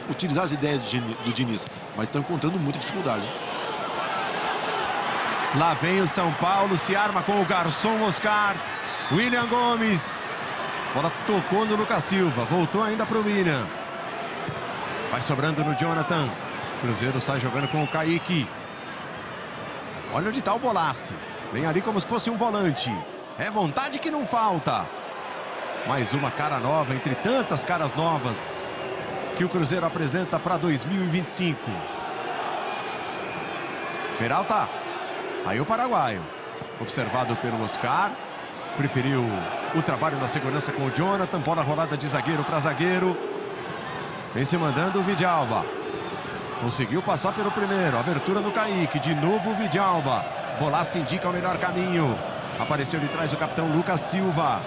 utilizar as ideias do Diniz, mas estão encontrando muita dificuldade. Lá vem o São Paulo, se arma com o garçom Oscar. William Gomes. Bola tocou no Lucas Silva, voltou ainda para o William. Vai sobrando no Jonathan. Cruzeiro sai jogando com o Kaique. Olha onde está o Bolassi. Vem ali como se fosse um volante. É vontade que não falta. Mais uma cara nova entre tantas caras novas que o Cruzeiro apresenta para 2025. Peralta. Aí o paraguaio. Observado pelo Oscar. Preferiu o trabalho na segurança com o Jonathan. Bola rolada de zagueiro para zagueiro. Vem se mandando o Vidalba. Conseguiu passar pelo primeiro. Abertura no Kaique. De novo o Vidalba. Bolassi indica o melhor caminho. Apareceu de trás o capitão Lucas Silva.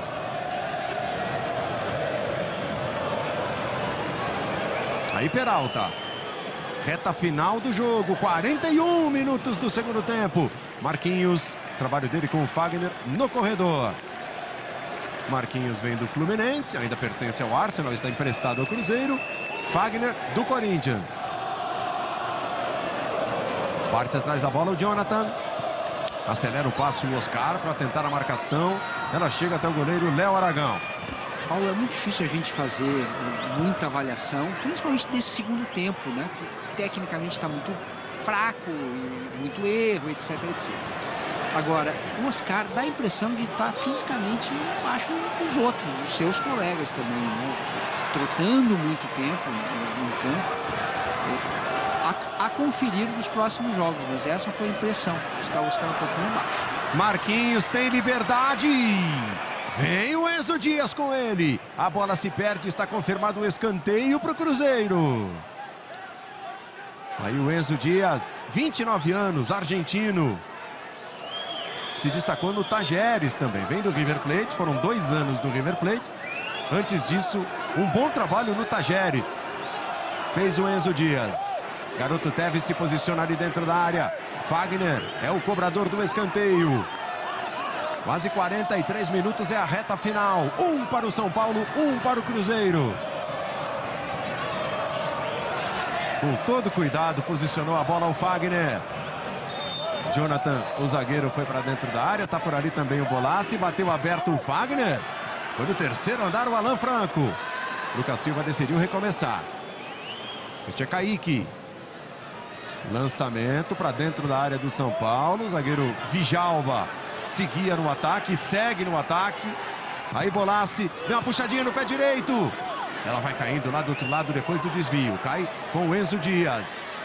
Aí Peralta. Reta final do jogo. 41 minutos do segundo tempo. Marquinhos. Trabalho dele com o Fagner no corredor. Marquinhos vem do Fluminense. Ainda pertence ao Arsenal. Está emprestado ao Cruzeiro. Fagner do Corinthians. Parte atrás da bola o Jonathan. Acelera o passo o Oscar para tentar a marcação. Ela chega até o goleiro Léo Aragão. Paulo, é muito difícil a gente fazer muita avaliação, principalmente desse segundo tempo, né? Que tecnicamente está muito fraco, muito erro, etc, etc. Agora, o Oscar dá a impressão de estar fisicamente abaixo dos outros, dos seus colegas também, né? Trotando muito tempo no campo. A conferir nos próximos jogos, mas essa foi a impressão. Está o Oscar um pouquinho abaixo. Marquinhos tem liberdade. Vem o Enzo Dias com ele. A bola se perde, está confirmado o escanteio para o Cruzeiro. Aí o Enzo Dias, 29 anos, argentino. Se destacou no Tajeres também. Vem do River Plate, foram 2 anos no River Plate. Antes disso, um bom trabalho no Tajeres. Fez o Enzo Dias. Garoto Teves se posiciona ali dentro da área. Fagner é o cobrador do escanteio. Quase 43 minutos é a reta final. 1 para o São Paulo, 1 para o Cruzeiro. Com todo cuidado, posicionou a bola ao Fagner. Jonathan, o zagueiro, foi para dentro da área. Está por ali também o Bolassi. Bateu aberto o Fagner. Foi no terceiro andar o Alan Franco. Lucas Silva decidiu recomeçar. Este é Kaique. Lançamento para dentro da área do São Paulo. O zagueiro Vidalba seguia no ataque, segue no ataque. Aí Bolassi deu uma puxadinha no pé direito. Ela vai caindo lá do outro lado depois do desvio. Cai com o Enzo Dias.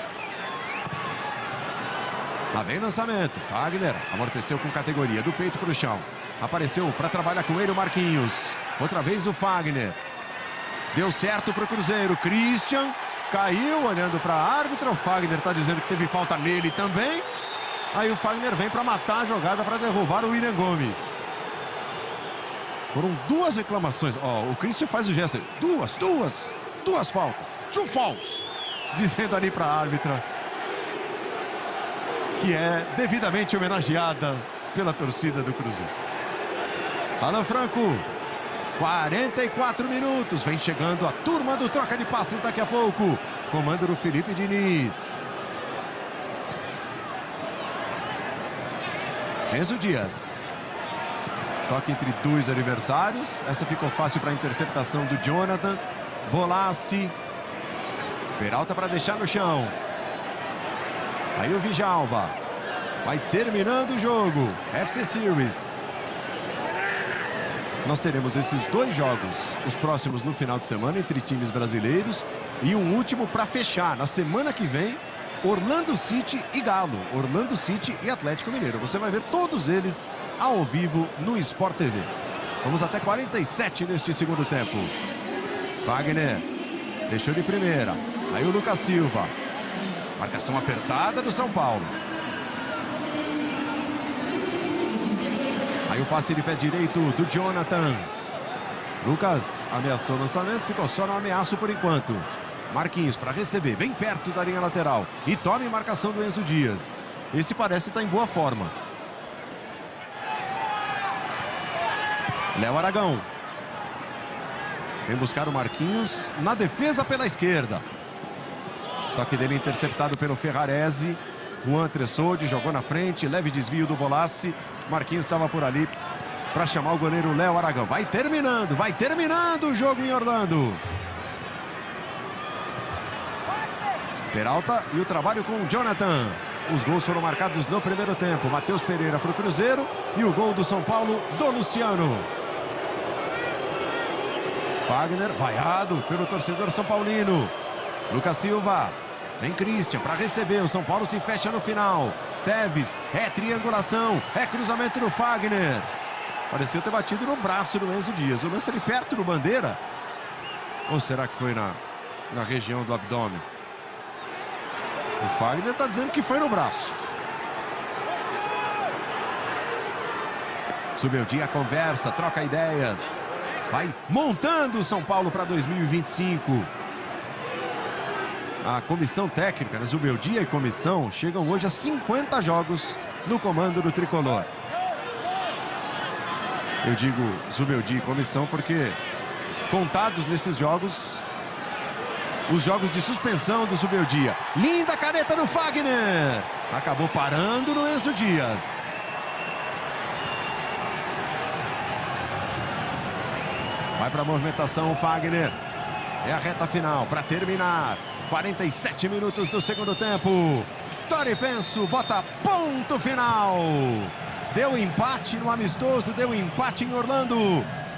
Lá vem lançamento. Fagner amorteceu com categoria, do peito para o chão. Apareceu para trabalhar com ele o Marquinhos. Outra vez o Fagner. Deu certo para o Cruzeiro. Christian caiu olhando para a árbitra. O Fagner está dizendo que teve falta nele também. Aí o Fagner vem para matar a jogada, para derrubar o William Gomes. Foram 2 reclamações. Ó, o Christian faz o gesto. Duas faltas. 2 fouls. Dizendo ali para a árbitra que é devidamente homenageada pela torcida do Cruzeiro. Alan Franco. 44 minutos. Vem chegando a turma do troca de passes daqui a pouco. Comando do Felipe Diniz. Enzo Dias. Toque entre dois adversários. Essa ficou fácil para a interceptação do Jonathan. Bolassi. Peralta para deixar no chão. Aí o Djalma. Vai terminando o jogo. FC Series. Nós teremos esses dois jogos, os próximos no final de semana, entre times brasileiros. E um último para fechar, na semana que vem, Orlando City e Galo. Orlando City e Atlético Mineiro. Você vai ver todos eles ao vivo no Sport TV. Vamos até 47 neste segundo tempo. Fagner. Deixou de primeira. Aí o Lucas Silva. Marcação apertada do São Paulo. Aí o passe de pé direito do Jonathan. Lucas ameaçou o lançamento, ficou só no ameaço por enquanto. Marquinhos para receber, bem perto da linha lateral. E tome marcação do Enzo Dias. Esse parece estar em boa forma. Léo Aragão. Vem buscar o Marquinhos na defesa pela esquerda. Toque dele interceptado pelo Ferrarese. Juan Tressode jogou na frente, leve desvio do Bolassi. Marquinhos estava por ali para chamar o goleiro Léo Aragão. Vai terminando o jogo em Orlando. Peralta e o trabalho com o Jonathan. Os gols foram marcados no primeiro tempo. Matheus Pereira para o Cruzeiro e o gol do São Paulo do Luciano. Fagner, vaiado pelo torcedor são paulino. Lucas Silva. Vem Christian para receber. O São Paulo se fecha no final. Teves, é triangulação, é cruzamento do Fagner. Pareceu ter batido no braço do Enzo Dias. O lance ali perto do Bandeira. Ou será que foi na região do abdômen? O Fagner está dizendo que foi no braço. Zubeldia conversa, troca ideias. Vai montando o São Paulo para 2025. A comissão técnica, Zubeldia e comissão, chegam hoje a 50 jogos no comando do tricolor. Eu digo Zubeldia e comissão porque contados nesses jogos, os jogos de suspensão do Zubeldia. Linda caneta do Fagner. Acabou parando no Enzo Dias. Vai para a movimentação o Fagner. É a reta final para terminar. 47 minutos do segundo tempo. Tori Penso bota ponto final. Deu empate no amistoso, deu empate em Orlando.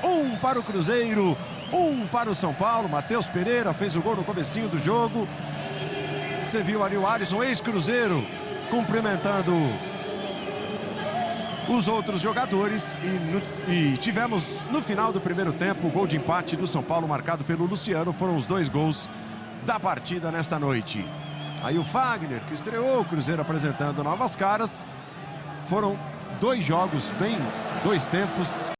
1 para o Cruzeiro, 1 para o São Paulo. Matheus Pereira fez o gol no comecinho do jogo. Você viu ali o Alisson, ex-Cruzeiro, cumprimentando os outros jogadores. E tivemos no final do primeiro tempo o gol de empate do São Paulo marcado pelo Luciano. Foram os 2 gols da partida nesta noite. Aí o Fagner, que estreou o Cruzeiro apresentando novas caras. Foram 2 jogos, 2 tempos